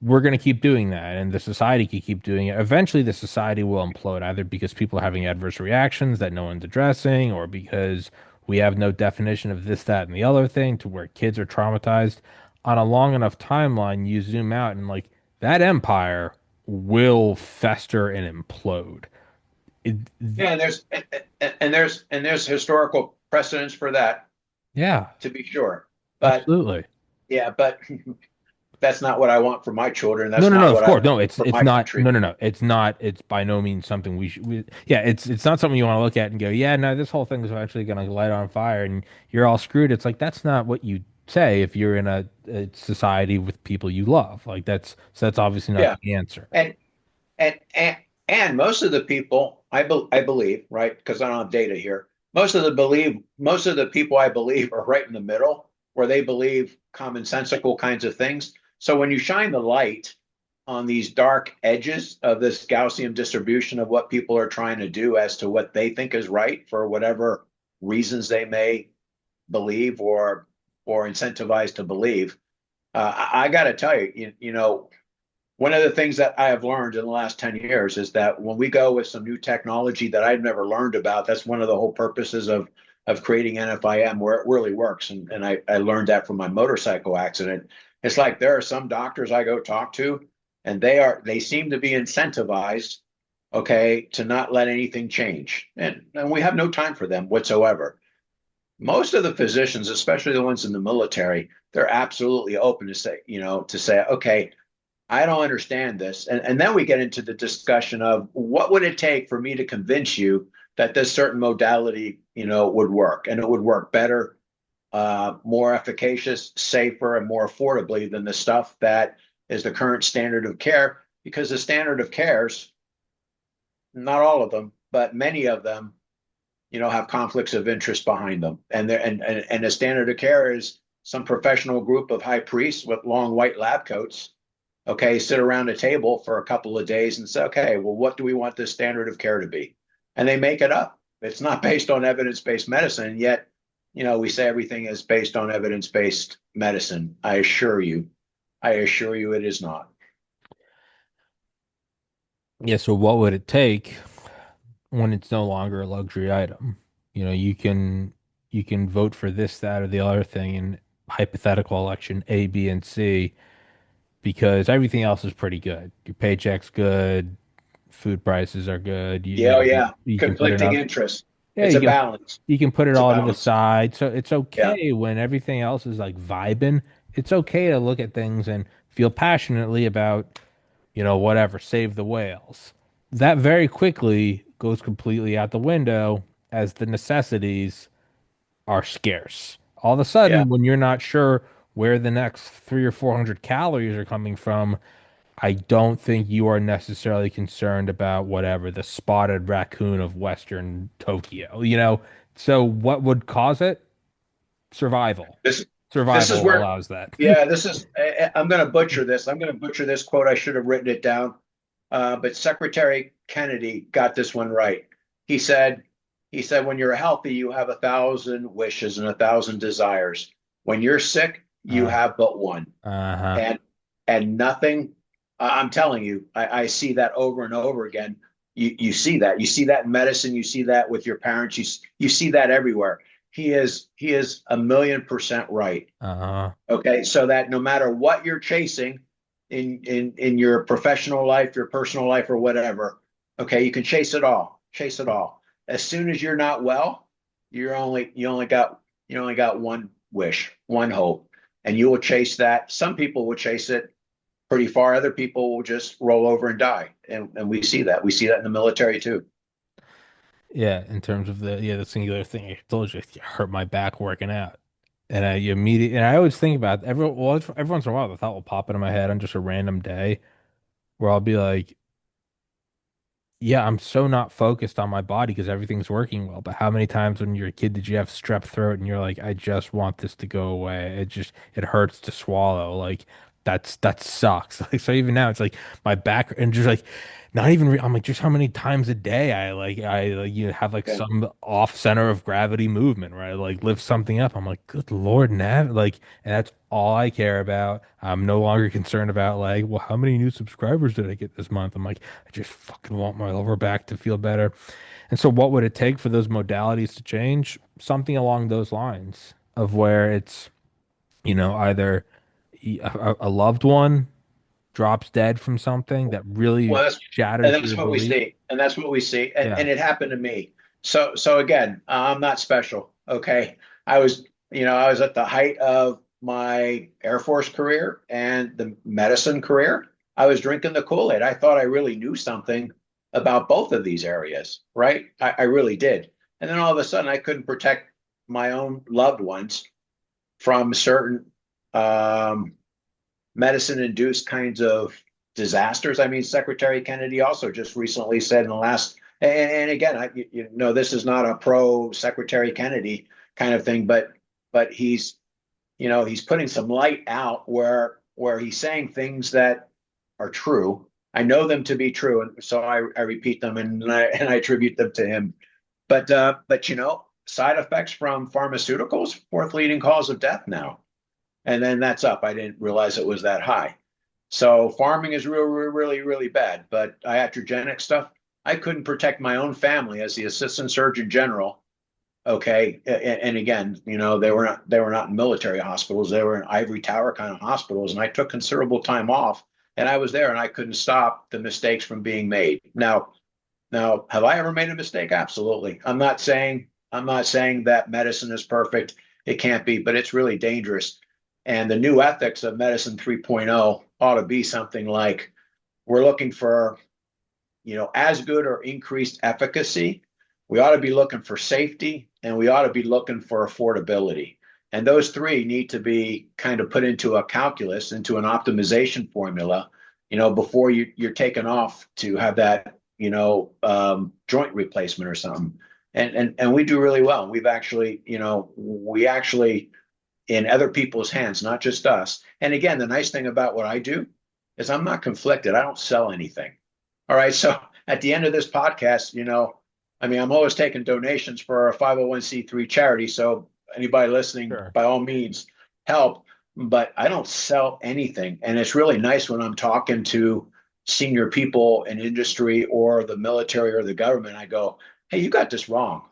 we're going to keep doing that, and the society can keep doing it. Eventually, the society will implode either because people are having adverse reactions that no one's addressing, or because we have no definition of this, that, and the other thing to where kids are traumatized. On a long enough timeline, you zoom out and like that empire will fester and implode. It, Yeah, and there's historical precedents for that, yeah, to be sure. But absolutely. yeah, but that's not what I want for my children. No, That's no, not no, of what I course. want No, it's for it's my not. country. No, no, no. It's not. It's by no means something yeah, it's not something you want to look at and go, yeah, no, this whole thing is actually going to light on fire and you're all screwed. It's like that's not what you say if you're in a society with people you love. Like that's obviously not Yeah, the answer. and and and, and most of the people I believe, right, because I don't have data here. Most of the people I believe are right in the middle, where they believe commonsensical kinds of things. So when you shine the light on these dark edges of this Gaussian distribution of what people are trying to do as to what they think is right for whatever reasons they may believe or incentivized to believe. I got to tell you, one of the things that I have learned in the last 10 years is that when we go with some new technology that I've never learned about, that's one of the whole purposes of creating NFIM where it really works. And I learned that from my motorcycle accident. It's like there are some doctors I go talk to, and they seem to be incentivized, okay, to not let anything change. And we have no time for them whatsoever. Most of the physicians, especially the ones in the military, they're absolutely open to say, okay, I don't understand this. And then we get into the discussion of what would it take for me to convince you that this certain modality, would work and it would work better, more efficacious, safer, and more affordably than the stuff that is the current standard of care. Because the standard of cares, not all of them, but many of them, have conflicts of interest behind them. And the standard of care is some professional group of high priests with long white lab coats, okay, sit around a table for a couple of days and say, okay, well, what do we want this standard of care to be? And they make it up. It's not based on evidence-based medicine. And yet, we say everything is based on evidence-based medicine. I assure you it is not. Yeah, so what would it take when it's no longer a luxury item? You can vote for this, that, or the other thing in hypothetical election A, B, and C because everything else is pretty good. Your paycheck's good, food prices are good. You, Yeah, you oh know, yeah. you can put it Conflicting up. interests. Yeah, It's you a can balance. you can put it It's a all to the balance. side. So it's Yeah. okay when everything else is like vibing. It's okay to look at things and feel passionately about, whatever, save the whales. That very quickly goes completely out the window as the necessities are scarce. All of a Yeah. sudden, when you're not sure where the next 300 or 400 calories are coming from, I don't think you are necessarily concerned about whatever the spotted raccoon of Western Tokyo, So what would cause it? Survival. This this is Survival where allows that. Yeah, this is, I'm going to butcher this. I'm going to butcher this quote. I should have written it down. But Secretary Kennedy got this one right. He said, when you're healthy, you have 1,000 wishes and 1,000 desires. When you're sick, you Uh, have but one. uh-huh. And nothing, I'm telling you, I see that over and over again. You see that. You see that in medicine. You see that with your parents. You see that everywhere. He is 1,000,000% right. Uh-huh. Okay, so that no matter what you're chasing in your professional life, your personal life, or whatever, okay, you can chase it all. As soon as you're not well, you only got one wish, one hope, and you will chase that. Some people will chase it pretty far. Other people will just roll over and die, and we see that in the military too. Yeah, in terms of the singular thing I told you, I hurt my back working out. And I immediately, and I always think about every once in a while, the thought will pop into my head on just a random day where I'll be like, yeah, I'm so not focused on my body because everything's working well. But how many times when you're a kid did you have strep throat and you're like, I just want this to go away. It hurts to swallow. Like that sucks. Like so even now it's like my back and just like not even I'm like just how many times a day I have like Yeah. some off center of gravity movement, right? Like lift something up. I'm like, good Lord, Nav. Like, and that's all I care about. I'm no longer concerned about like, well, how many new subscribers did I get this month? I'm like, I just fucking want my lower back to feel better. And so, what would it take for those modalities to change? Something along those lines of where it's, either a loved one drops dead from something that really Well, and shatters that's your what we belief. see, and that's what we see, and Yeah. it happened to me. So again, I'm not special. Okay, I was at the height of my Air Force career and the medicine career. I was drinking the Kool-Aid. I thought I really knew something about both of these areas, right? I really did. And then all of a sudden, I couldn't protect my own loved ones from certain um, medicine-induced kinds of disasters. I mean, Secretary Kennedy also just recently said in the last, and again, this is not a pro Secretary Kennedy kind of thing, but he's putting some light out where he's saying things that are true. I know them to be true, and so I repeat them and I attribute them to him. But side effects from pharmaceuticals, fourth leading cause of death now, and then that's up. I didn't realize it was that high. So farming is really, really, really bad. But iatrogenic stuff, I couldn't protect my own family as the assistant surgeon general. Okay, and again, they were not in military hospitals. They were in ivory tower kind of hospitals, and I took considerable time off. And I was there, and I couldn't stop the mistakes from being made. Now, have I ever made a mistake? Absolutely. I'm not saying that medicine is perfect. It can't be, but it's really dangerous. And the new ethics of medicine 3.0 ought to be something like we're looking for, as good or increased efficacy. We ought to be looking for safety, and we ought to be looking for affordability. And those three need to be kind of put into a calculus, into an optimization formula, before you're taken off to have that, joint replacement or something. And we do really well. We've actually, we actually in other people's hands, not just us. And again, the nice thing about what I do is I'm not conflicted. I don't sell anything. All right. So at the end of this podcast, I mean, I'm always taking donations for a 501c3 charity. So anybody listening, Sure. by all means, help. But I don't sell anything. And it's really nice when I'm talking to senior people in industry or the military or the government. I go, hey, you got this wrong.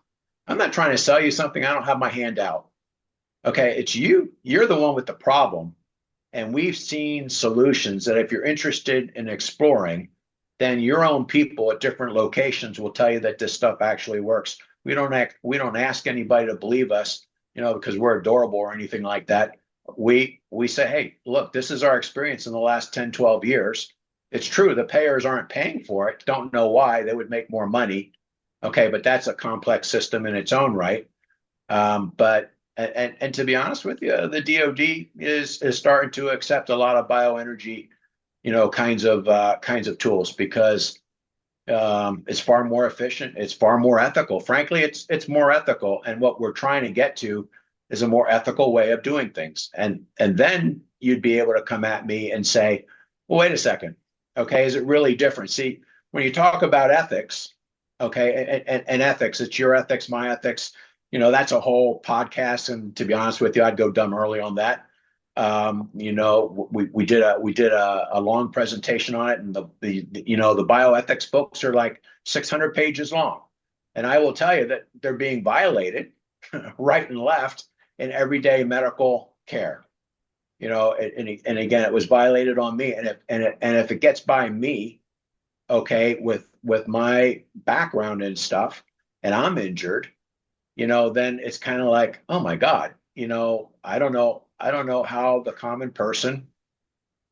I'm not trying to sell you something. I don't have my hand out. Okay. It's you. You're the one with the problem. And we've seen solutions that if you're interested in exploring, then your own people at different locations will tell you that this stuff actually works. We don't ask anybody to believe us, because we're adorable or anything like that. We say, hey, look, this is our experience in the last 10, 12 years. It's true, the payers aren't paying for it. Don't know why. They would make more money. Okay, but that's a complex system in its own right. But and to be honest with you, the DoD is starting to accept a lot of bioenergy, kinds of tools because it's far more efficient. It's far more ethical. Frankly, it's more ethical. And what we're trying to get to is a more ethical way of doing things. And then you'd be able to come at me and say, well, wait a second. Okay, is it really different? See, when you talk about ethics, okay, and ethics, it's your ethics, my ethics. That's a whole podcast. And to be honest with you, I'd go dumb early on that. We did a long presentation on it, and the bioethics books are like 600 pages long, and I will tell you that they're being violated right and left in everyday medical care. And again, it was violated on me, and if it gets by me, okay, with my background and stuff, and I'm injured, then it's kind of like, oh my God, I don't know how the common person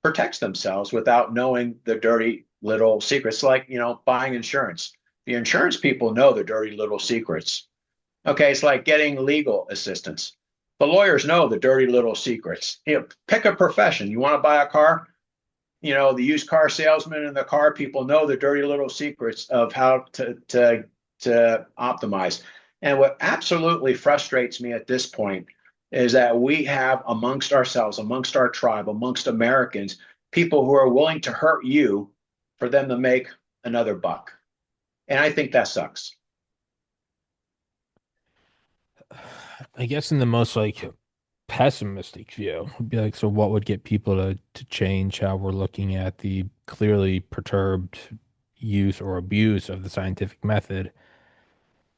protects themselves without knowing the dirty little secrets, like, buying insurance. The insurance people know the dirty little secrets. Okay, it's like getting legal assistance. The lawyers know the dirty little secrets. Pick a profession. You want to buy a car? The used car salesman and the car people know the dirty little secrets of how to optimize. And what absolutely frustrates me at this point is that we have amongst ourselves, amongst our tribe, amongst Americans, people who are willing to hurt you for them to make another buck. And I think that sucks. I guess in the most like pessimistic view, would be like, so what would get people to change how we're looking at the clearly perturbed use or abuse of the scientific method?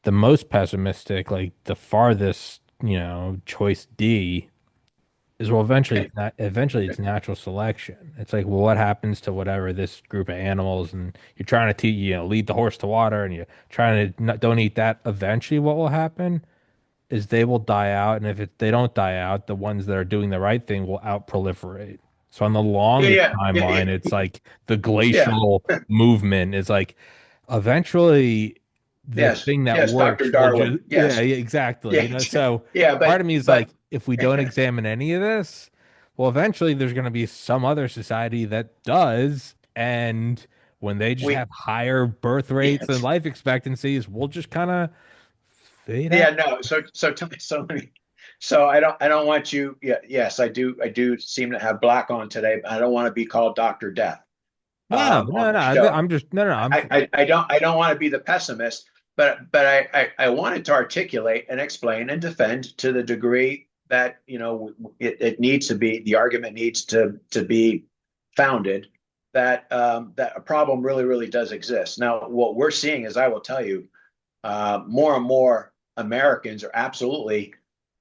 The most pessimistic, like the farthest, choice D is, well, eventually it's natural selection. It's like, well, what happens to whatever this group of animals, and you're trying to teach, lead the horse to water, and you're trying to not, don't eat that. Eventually, what will happen is they will die out, and if they don't die out, the ones that are doing the right thing will out proliferate. So on the Yeah, longest yeah, yeah, timeline, it's like the yeah. glacial movement is like eventually the Yes, thing that yes, Dr. works will just, Darwin. yeah, Yes, yeah, exactly. yeah, So yeah, part but of me is like, but if we don't examine any of this, well, eventually there's going to be some other society that does, and when they just we have higher birth rates and yes. life expectancies, we'll just kind of fade Yeah, out. no. So I don't want you. Yeah, yes, I do seem to have black on today, but I don't want to be called Dr. Death No, on no, no. the show. I'm just no, no. I don't want to be the pessimist, but I wanted to articulate and explain and defend to the degree that it needs to be, the argument needs to be founded, that a problem really does exist. Now, what we're seeing is, I will tell you, more and more Americans are absolutely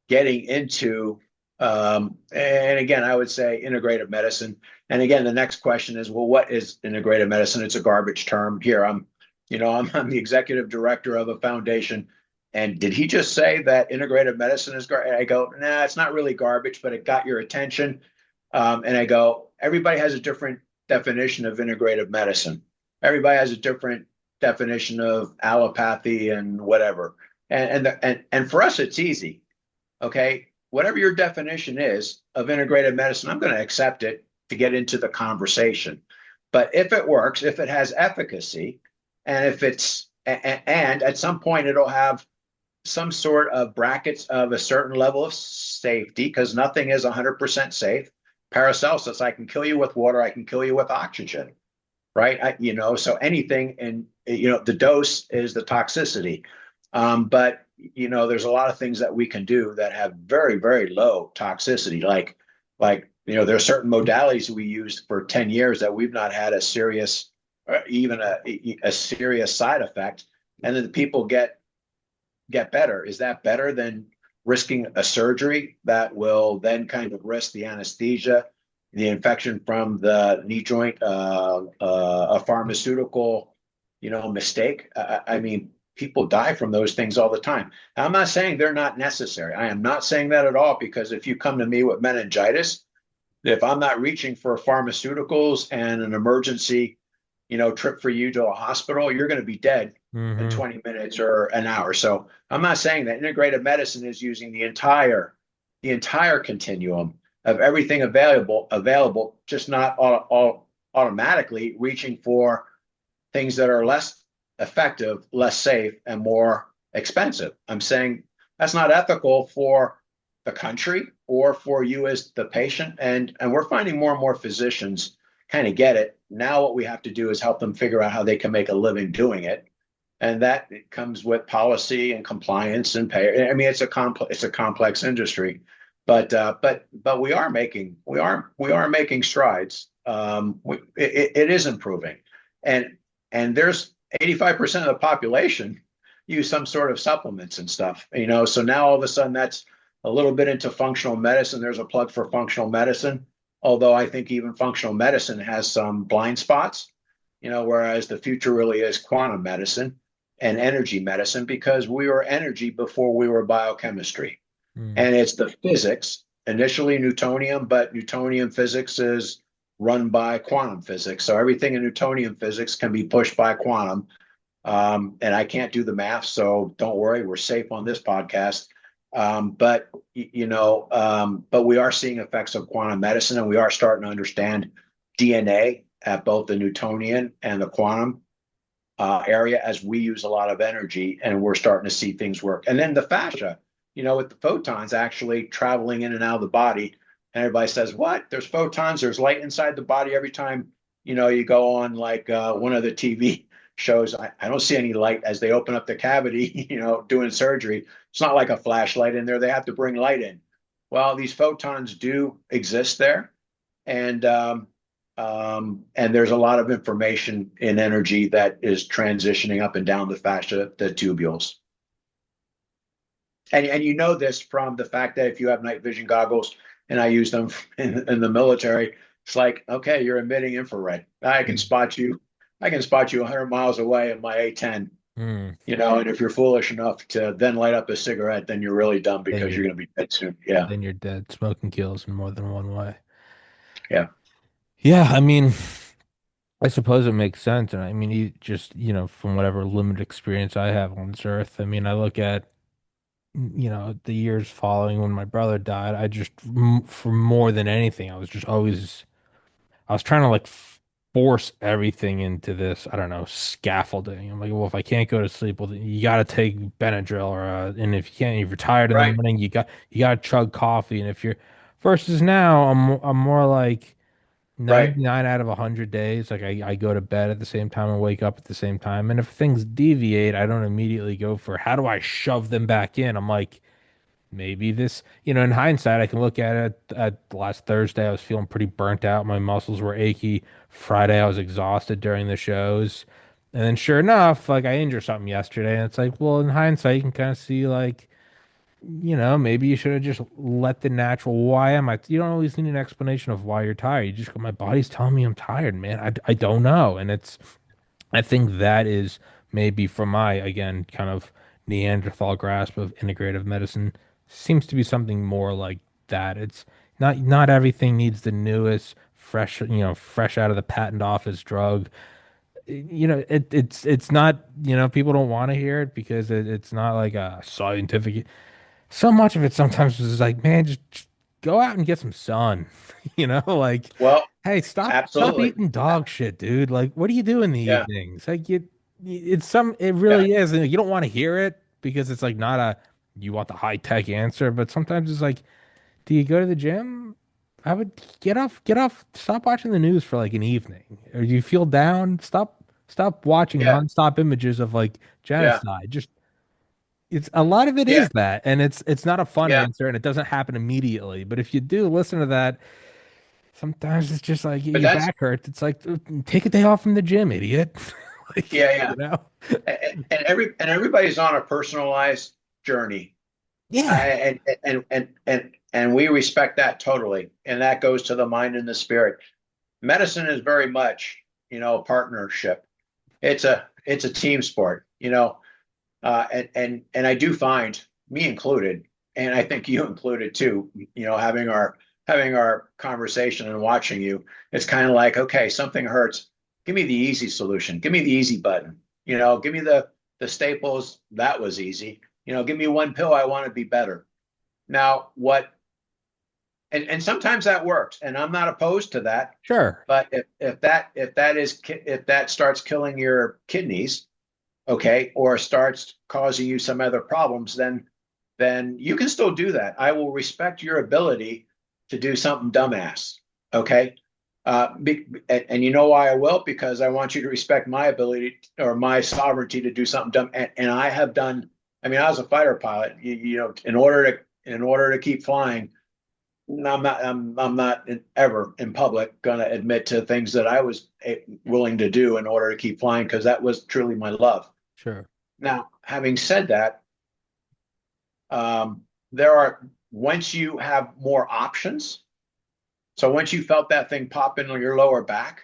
getting into, and again, I would say integrative medicine. And again, the next question is, well, what is integrative medicine? It's a garbage term. Here, I'm the executive director of a foundation. And did he just say that integrative medicine is garbage? I go, nah, it's not really garbage, but it got your attention. And I go, everybody has a different definition of integrative medicine. Everybody has a different definition of allopathy and whatever. And for us, it's easy. Okay. whatever your definition is of integrative medicine, I'm going to accept it to get into the conversation. But if it works, if it has efficacy, and if it's and at some point it'll have some sort of brackets of a certain level of safety, because nothing is 100% safe. Paracelsus, I can kill you with water, I can kill you with oxygen, right? So anything, and the dose is the toxicity. But there's a lot of things that we can do that have very, very low toxicity. There are certain modalities we used for 10 years that we've not had a serious, even a serious side effect, and then the people get better. Is that better than risking a surgery that will then kind of risk the anesthesia, the infection from the knee joint, a pharmaceutical, mistake? I mean, people die from those things all the time. Now, I'm not saying they're not necessary. I am not saying that at all, because if you come to me with meningitis, if I'm not reaching for pharmaceuticals and an emergency, trip for you to a hospital, you're going to be dead in Hmm. 20 minutes or an hour. So I'm not saying that integrative medicine is using the entire continuum of everything available, just not all automatically reaching for things that are less effective, less safe, and more expensive. I'm saying that's not ethical for the country or for you as the patient. And we're finding more and more physicians kind of get it. Now what we have to do is help them figure out how they can make a living doing it. And that comes with policy and compliance and pay. I mean, it's a complex industry, but we are making strides. It is improving, and there's 85% of the population use some sort of supplements and stuff. So now all of a sudden that's a little bit into functional medicine. There's a plug for functional medicine, although I think even functional medicine has some blind spots. Whereas the future really is quantum medicine and energy medicine, because we were energy before we were biochemistry. Mm. And it's the physics, initially Newtonian, but Newtonian physics is run by quantum physics. So everything in Newtonian physics can be pushed by quantum. And I can't do the math, so don't worry, we're safe on this podcast. But we are seeing effects of quantum medicine, and we are starting to understand DNA at both the Newtonian and the quantum area, as we use a lot of energy, and we're starting to see things work. And then the fascia, with the photons actually traveling in and out of the body. And everybody says, what? There's photons, there's light inside the body every time, you go on like one of the TV shows. I don't see any light as they open up the cavity, doing surgery. It's not like a flashlight in there. They have to bring light in. Well, these photons do exist there. And there's a lot of information in energy that is transitioning up and down the fascia, the tubules. And this from the fact that if you have night vision goggles, and I use them in the military, it's like, okay, you're emitting infrared. I can spot you 100 miles away in my A10, Mm. and if you're foolish enough to then light up a cigarette, then you're really dumb, Then because you're you're going to be dead soon. Yeah. then you're dead. Smoking kills in more than one way. Yeah. Yeah, I mean, I suppose it makes sense. And I mean, you just, from whatever limited experience I have on this earth, I mean, I look at, the years following when my brother died, for more than anything, I was trying to like force everything into this, I don't know, scaffolding. I'm like, well, if I can't go to sleep, well, then you got to take Benadryl, and if you can't, if you're tired in the Right. morning, you got to chug coffee. And if you're versus now, I'm more like Right. 99 out of 100 days, like I go to bed at the same time and wake up at the same time. And if things deviate, I don't immediately go for how do I shove them back in? I'm like, maybe this, in hindsight, I can look at it at last Thursday. I was feeling pretty burnt out. My muscles were achy. Friday, I was exhausted during the shows. And then sure enough, like I injured something yesterday. And it's like, well, in hindsight, you can kind of see like, maybe you should have just let the natural, why am I? You don't always need an explanation of why you're tired. You just go, my body's telling me I'm tired, man. I don't know. And I think that is maybe from my, again, kind of Neanderthal grasp of integrative medicine seems to be something more like that. It's not everything needs the newest, fresh out of the patent office drug. It's not, people don't want to hear it because it's not like a scientific. so much of it sometimes is like, man, just go out and get some sun. Like, Well, hey, stop absolutely. eating dog shit, dude. Like, what do you do in the Yeah, evenings? Like, it yeah, really is. And you don't want to hear it because it's like not you want the high tech answer, but sometimes it's like, do you go to the gym? I would get off, stop watching the news for like an evening. Or you feel down, stop watching yeah, nonstop images of like yeah, genocide. Just it's a lot of it yeah, is that, and it's not a fun yeah. answer, and it doesn't happen immediately. But if you do listen to that, sometimes it's just like But your that's back hurts. It's like take a day off from the gym, idiot. Like, yeah, yeah. And everybody's on a personalized journey. Yeah, And we respect that totally. And that goes to the mind and the spirit. Medicine is very much, partnership. It's a team sport, and I do find, me included, and I think you included too, having our conversation and watching you, it's kind of like, okay, something hurts. Give me the easy solution. Give me the easy button. Give me the staples. That was easy. Give me one pill. I want to be better. Now, what and sometimes that works, and I'm not opposed to that. sure, But if that starts killing your kidneys, okay, or starts causing you some other problems, then you can still do that. I will respect your ability to do something dumbass, okay. And you know why I will? Because I want you to respect my ability or my sovereignty to do something dumb. And I have done. I mean, I was a fighter pilot. In order to keep flying, I'm not ever in public going to admit to things that I was willing to do in order to keep flying because that was truly my love. sure, Now, having said that, there are once you have more options. So once you felt that thing pop into your lower back,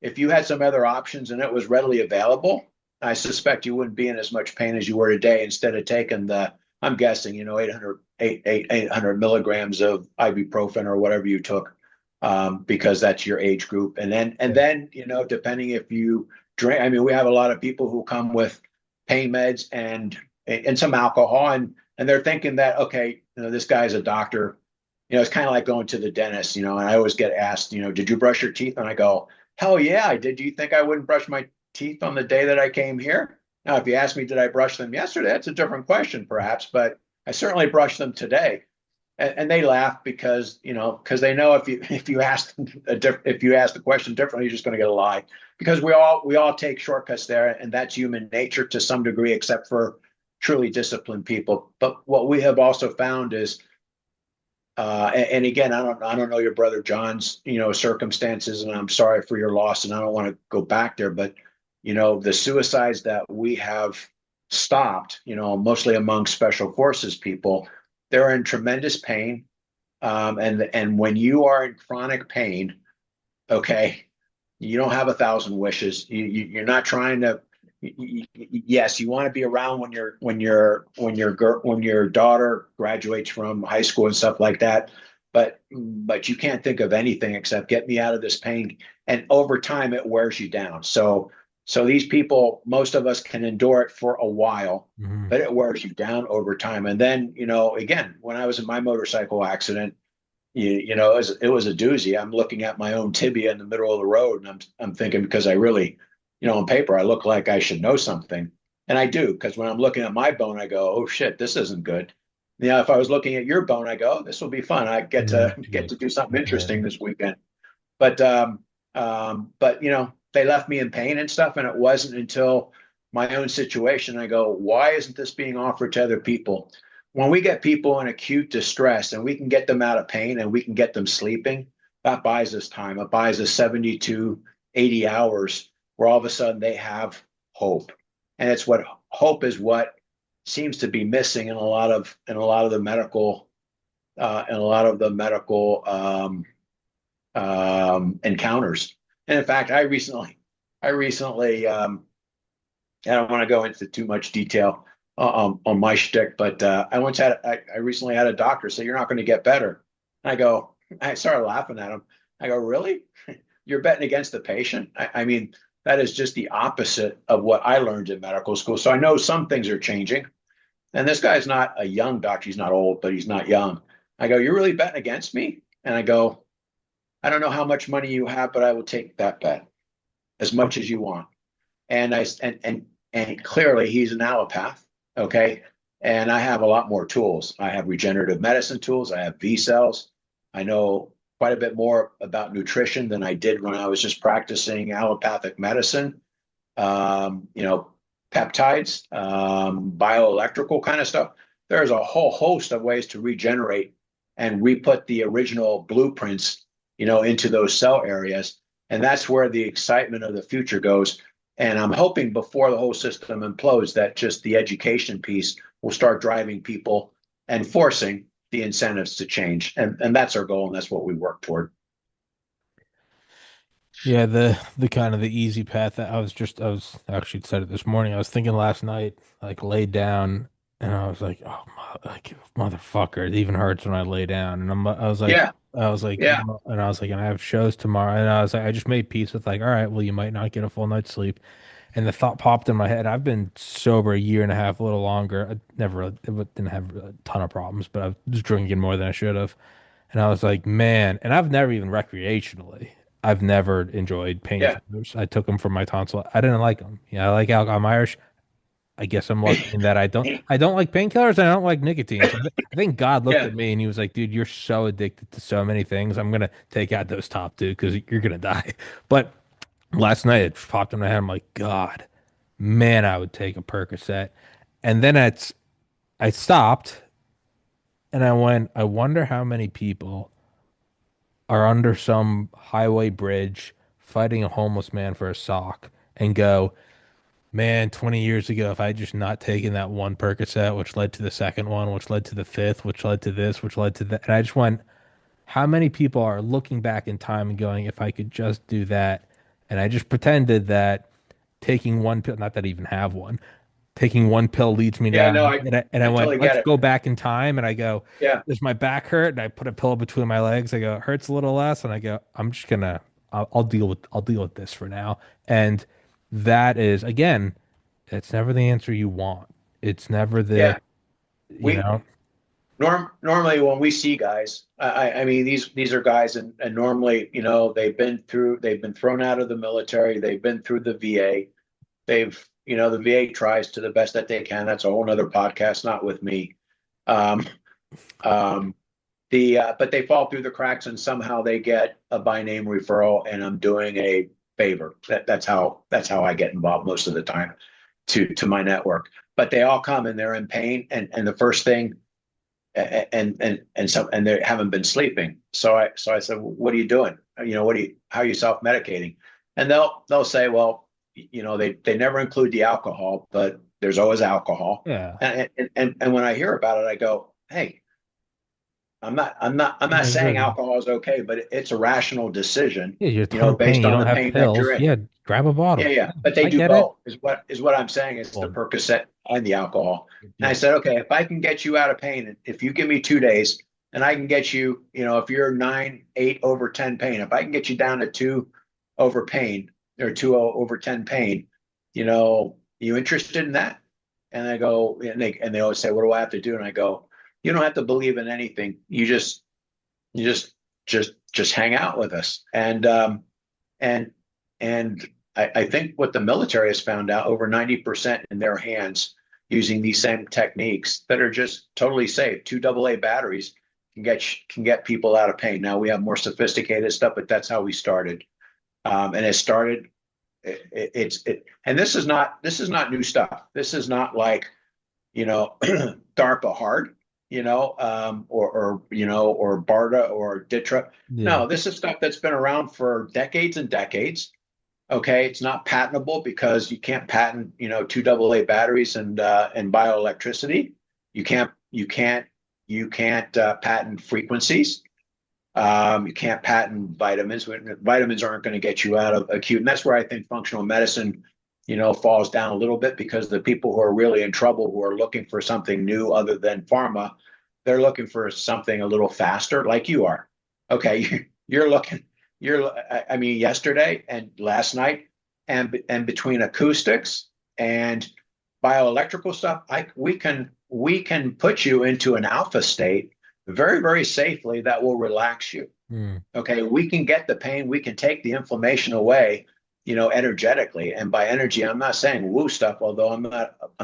if you had some other options and it was readily available, I suspect you wouldn't be in as much pain as you were today. Instead of taking I'm guessing, 800 milligrams of ibuprofen or whatever you took, because that's your age group. And then, depending if you drink, I mean, we have a lot of people who come with pain meds and some alcohol, and they're thinking that, okay, this guy's a doctor. It's kind of like going to the dentist, and I always get asked, did you brush your teeth? And I go, hell yeah, I did. Do you think I wouldn't brush my teeth on the day that I came here? Now, if you ask me, did I brush them yesterday? That's a different question, perhaps, but I certainly brushed them today. And they laugh because they know if you ask the question differently, you're just going to get a lie. Because we all take shortcuts there, and that's human nature to some degree, except for truly disciplined people. But what we have also found is, and again, I don't know your brother John's circumstances, and I'm sorry for your loss, and I don't want to go back there, but the suicides that we have stopped, mostly among special forces people, they're in tremendous pain, and when you are in chronic pain, okay, you don't have 1,000 wishes. You're not trying to. Yes, you want to be around when your daughter graduates from high school and stuff like that, but you can't think of anything except get me out of this pain. And over time, it wears you down. So these people, most of us can endure it for a while, hmm, but it wears you down over time. And then, again, when I was in my motorcycle accident, it was a doozy. I'm looking at my own tibia in the middle of the road, and I'm thinking, because I really, on paper, I look like I should know something, and I do, because when I'm looking at my bone, I go, oh shit, this isn't good. If I was looking at your bone, I go, oh, this will be fun. I get yeah, to get shit. to do something Yeah. interesting this weekend. But they left me in pain and stuff, and it wasn't until my own situation I go, why isn't this being offered to other people? When we get people in acute distress and we can get them out of pain and we can get them sleeping, that buys us time. It buys us 70 to 80 hours where all of a sudden they have hope. And it's what hope is what seems to be missing in a lot of the medical encounters. And in fact, I recently, I don't want to go into too much detail on my shtick, but I recently had a doctor say, "You're not going to get better." I started laughing at him. I go, "Really? You're betting against the patient?" I mean, that is just the opposite of what I learned in medical school. So I know some things are changing. And this guy's not a young doctor. He's not old, but he's not young. I go, you're really betting against me? And I go, I don't know how much money you have, but I will take that bet as much as you want. And and clearly he's an allopath. Okay. And I have a lot more tools. I have regenerative medicine tools. I have V cells. I know quite a bit more about nutrition than I did when I was just practicing allopathic medicine. You know, peptides, bioelectrical kind of stuff. There's a whole host of ways to regenerate and re-put the original blueprints, into those cell areas. And that's where the excitement of the future goes. And I'm hoping before the whole system implodes that just the education piece will start driving people and forcing the incentives to change. And that's our goal, and that's what we work toward. Yeah, the kind of the easy path that I was actually said it this morning. I was thinking last night, like laid down, and I was like, oh, like motherfucker, it even hurts when I lay down. And Yeah, I was like, yeah, and I was like, and I have shows tomorrow, and I was like, I just made peace with like, all right, well, you might not get a full night's sleep. And the thought popped in my head. I've been sober a year and a half, a little longer. I never didn't have a ton of problems, but I was drinking more than I should have. And I was like, man, and I've never even recreationally, I've never enjoyed yeah. painkillers. I took them for my tonsil. I didn't like them. Yeah, I like alcohol. I'm Irish. I guess I'm lucky in that I don't like painkillers. I don't like nicotine. So I think God looked Yeah, at me and he was like, dude, you're so addicted to so many things. I'm gonna take out those top two because you're gonna die. But last night it popped in my head. I'm like, God, man, I would take a Percocet. And then I stopped and I went, I wonder how many people are under some highway bridge fighting a homeless man for a sock and go, man, 20 years ago, if I had just not taken that one Percocet, which led to the second one, which led to the fifth, which led to this, which led to that. And I just went, how many people are looking back in time and going, if I could just do that? And I just pretended that taking one pill, not that I even have one, taking one pill leads me yeah. No, down. And I I went, totally let's get it. go back in time. And I go, Yeah, does my back hurt? And I put a pillow between my legs. I go, it hurts a little less. And I go, I'm just gonna, I'll deal with this for now. And that is, again, it's never the answer you want. It's never the, yeah. you We know, normally when we see guys, I mean these are guys, and normally they've been thrown out of the military, they've been through the VA, the VA tries to the best that they can. That's a whole nother podcast, not with me. Um, um, but they fall through the cracks and somehow they get a by name referral, and I'm doing a favor. That's how I get involved most of the time to my network. But they all come and they're in pain, and the first thing and they haven't been sleeping. So I said, well, what are you doing? How are you self medicating? And they'll say, well, they never include the alcohol, but there's always alcohol. yeah. And when I hear about it, I go, hey, I'm not saying alcohol is okay, but it's a rational decision, Yeah, you're a ton of pain. based You on don't the have pain that you're pills. in. Yeah, grab a Yeah, bottle. yeah, but they I do get it. both. Is what I'm saying. It's the Well, Percocet and the alcohol. And I yeah, said, okay, if I can get you out of pain, if you give me 2 days, and I can get you, if you're 9, 8 over 10 pain, if I can get you down to 2 over pain or 2 over 10 pain, you interested in that? And I go, and they always say, what do I have to do? And I go, you don't have to believe in anything. You just hang out with us. And and I think what the military has found out, over 90% in their hands using these same techniques that are just totally safe. Two AA batteries can get people out of pain. Now we have more sophisticated stuff, but that's how we started. And it started. And this is not new stuff. This is not like DARPA hard, or BARDA or DITRA. yeah, No, this is stuff that's been around for decades and decades. Okay, it's not patentable because you can't patent, two AA batteries and bioelectricity. You can't patent frequencies. You can't patent vitamins. Vitamins aren't going to get you out of acute, and that's where I think functional medicine, falls down a little bit, because the people who are really in trouble, who are looking for something new other than pharma, they're looking for something a little faster, like you are. Okay, you're looking. I mean, yesterday and last night, and between acoustics and bioelectrical stuff, we can put you into an alpha state very, very safely that will relax you. Mm. Okay, we can get the pain, we can take the inflammation away, energetically. And by energy, I'm not saying woo stuff, although I'm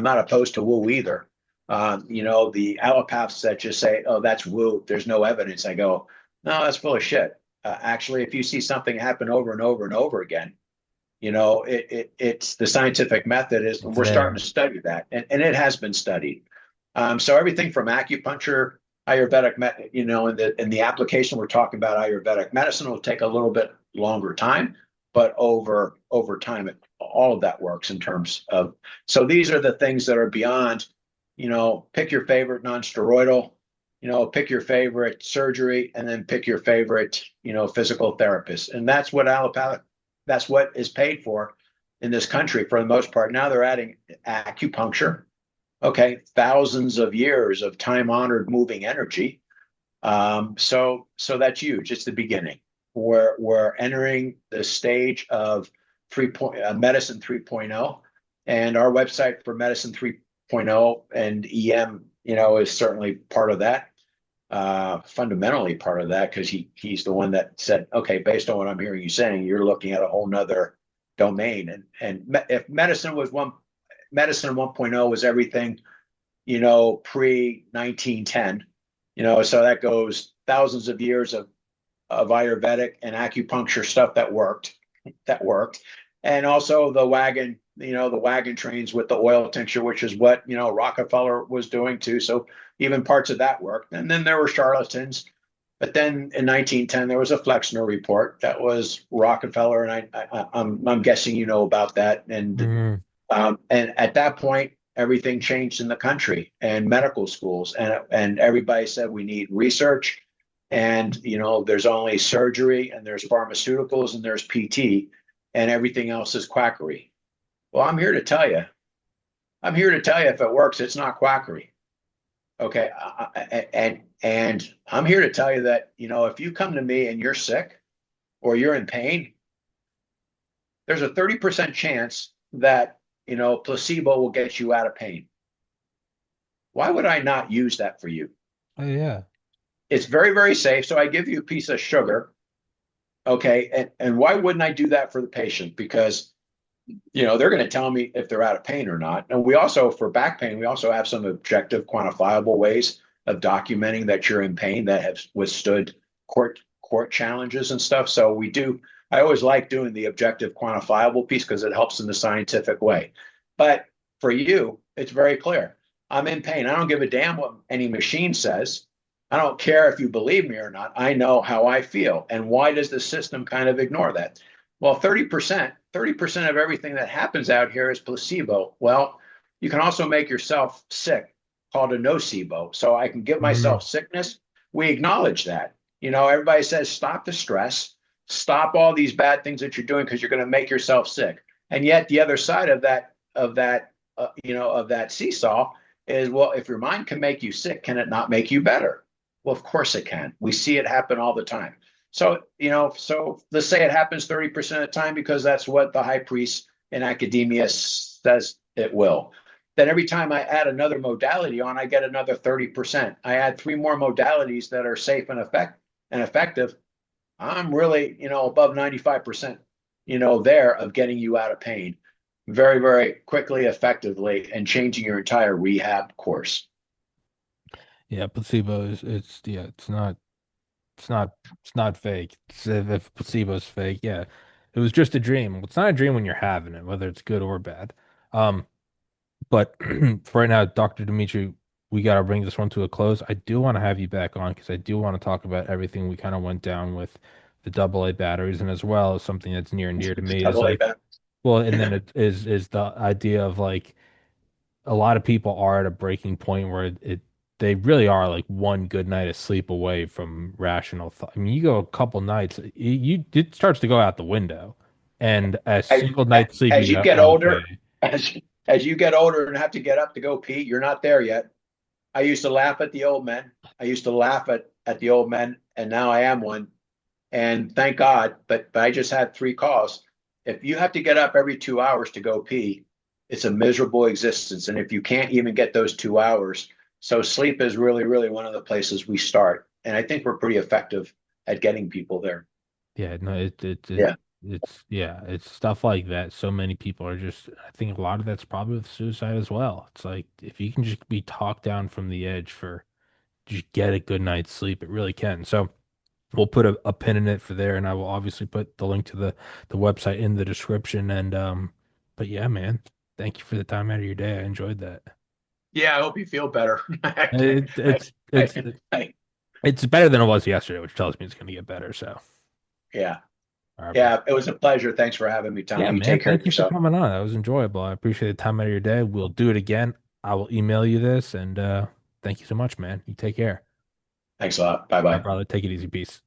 not opposed to woo either. The allopaths that just say, "Oh, that's woo," there's no evidence. I go, no, that's full of shit. Actually, if you see something happen over and over and over again, it's the scientific method is It's we're starting there. to study that, and it has been studied. So everything from acupuncture, Ayurvedic, in the application we're talking about Ayurvedic medicine will take a little bit longer time, but over time, all of that works in terms of. So these are the things that are beyond. Pick your favorite non-steroidal. Pick your favorite surgery, and then pick your favorite, physical therapist, and that's what allopathic. That's what is paid for in this country for the most part. Now they're adding acupuncture. Okay, thousands of years of time-honored moving energy. So that's huge. It's the beginning. We're entering the stage of medicine 3.0, and our website for medicine 3.0 and EM, is certainly part of that. Fundamentally part of that because he's the one that said, okay, based on what I'm hearing you saying, you're looking at a whole nother domain. And if medicine 1.0 was everything, pre 1910, so that goes thousands of years of Ayurvedic and acupuncture stuff that worked. And also the wagon trains with the oil tincture, which is what, Rockefeller was doing too. So even parts of that worked. And then there were charlatans. But then in 1910, there was a Flexner report that was Rockefeller. And I'm guessing you know about that. Mm. And at that point, everything changed in the country and medical schools. And everybody said we need research. And, there's only surgery and there's pharmaceuticals and there's PT and everything else is quackery. Well, I'm here to tell you if it works, it's not quackery. Okay. And I'm here to tell you that, if you come to me and you're sick or you're in pain, there's a 30% chance that, placebo will get you out of pain. Why would I not use that for you? Oh yeah. It's very, very safe. So I give you a piece of sugar. Okay. And why wouldn't I do that for the patient? Because they're going to tell me if they're out of pain or not. And we also, for back pain, we also have some objective, quantifiable ways of documenting that you're in pain that have withstood court challenges and stuff. So we do. I always like doing the objective, quantifiable piece because it helps in the scientific way. But for you, it's very clear. I'm in pain. I don't give a damn what any machine says. I don't care if you believe me or not. I know how I feel. And why does the system kind of ignore that? Well, 30% of everything that happens out here is placebo. Well, you can also make yourself sick, called a nocebo. So I can give Mm. myself sickness. We acknowledge that. Everybody says stop the stress, stop all these bad things that you're doing because you're going to make yourself sick. And yet the other side of that seesaw is, well, if your mind can make you sick, can it not make you better? Well, of course it can. We see it happen all the time. So let's say it happens 30% of the time because that's what the high priest in academia says it will. Then every time I add another modality on, I get another 30%. I add three more modalities that are safe and effective. I'm really, above 95%, there of getting you out of pain very, very quickly, effectively, and changing your entire rehab course. Yeah, placebo is it's yeah, it's not it's not fake. If placebo's fake, yeah. It was just a dream. Well, it's not a dream when you're having it, whether it's good or bad. Um, but for right now, Dr. Demitry, we gotta bring this one to a close. I do want to have you back on because I do want to talk about everything we kind of went down with the AA batteries, and as well as something that's near and dear to me is Double A like, bad. well, and then it is the idea of like a lot of people are at a breaking point where they really are like one good night of sleep away from rational thought. I mean, you go a couple nights, it starts to go out the window, and a As, single night's sleep, you as you go, get okay. older, as you get older and have to get up to go pee, you're not there yet. I used to laugh at the old men. I used to laugh at the old men, and now I am one. And thank God, but I just had three calls. If you have to get up every 2 hours to go pee, it's a miserable existence. And if you can't even get those 2 hours, so sleep is really, really one of the places we start. And I think we're pretty effective at getting people there. Yeah, no, Yeah. it's yeah, it's stuff like that. So many people are just, I think a lot of that's probably with suicide as well. It's like if you can just be talked down from the edge for just get a good night's sleep, it really can. So we'll put a pin in it for there, and I will obviously put the link to the website in the description. And but yeah, man, thank you for the time out of your day. I enjoyed that. Yeah, I hope you feel better. It, I, it's it's I, I, it's better than it was yesterday, which tells me it's going to get better. So, yeah. all right, bro. Yeah, it was a pleasure. Thanks for having me, Yeah, Tommy. You man. take care of Thank you for yourself. coming on. That was enjoyable. I appreciate the time out of your day. We'll do it again. I will email you this, and thank you so much, man. You take care. Thanks a lot. Bye All right, bye. brother. Take it easy. Peace.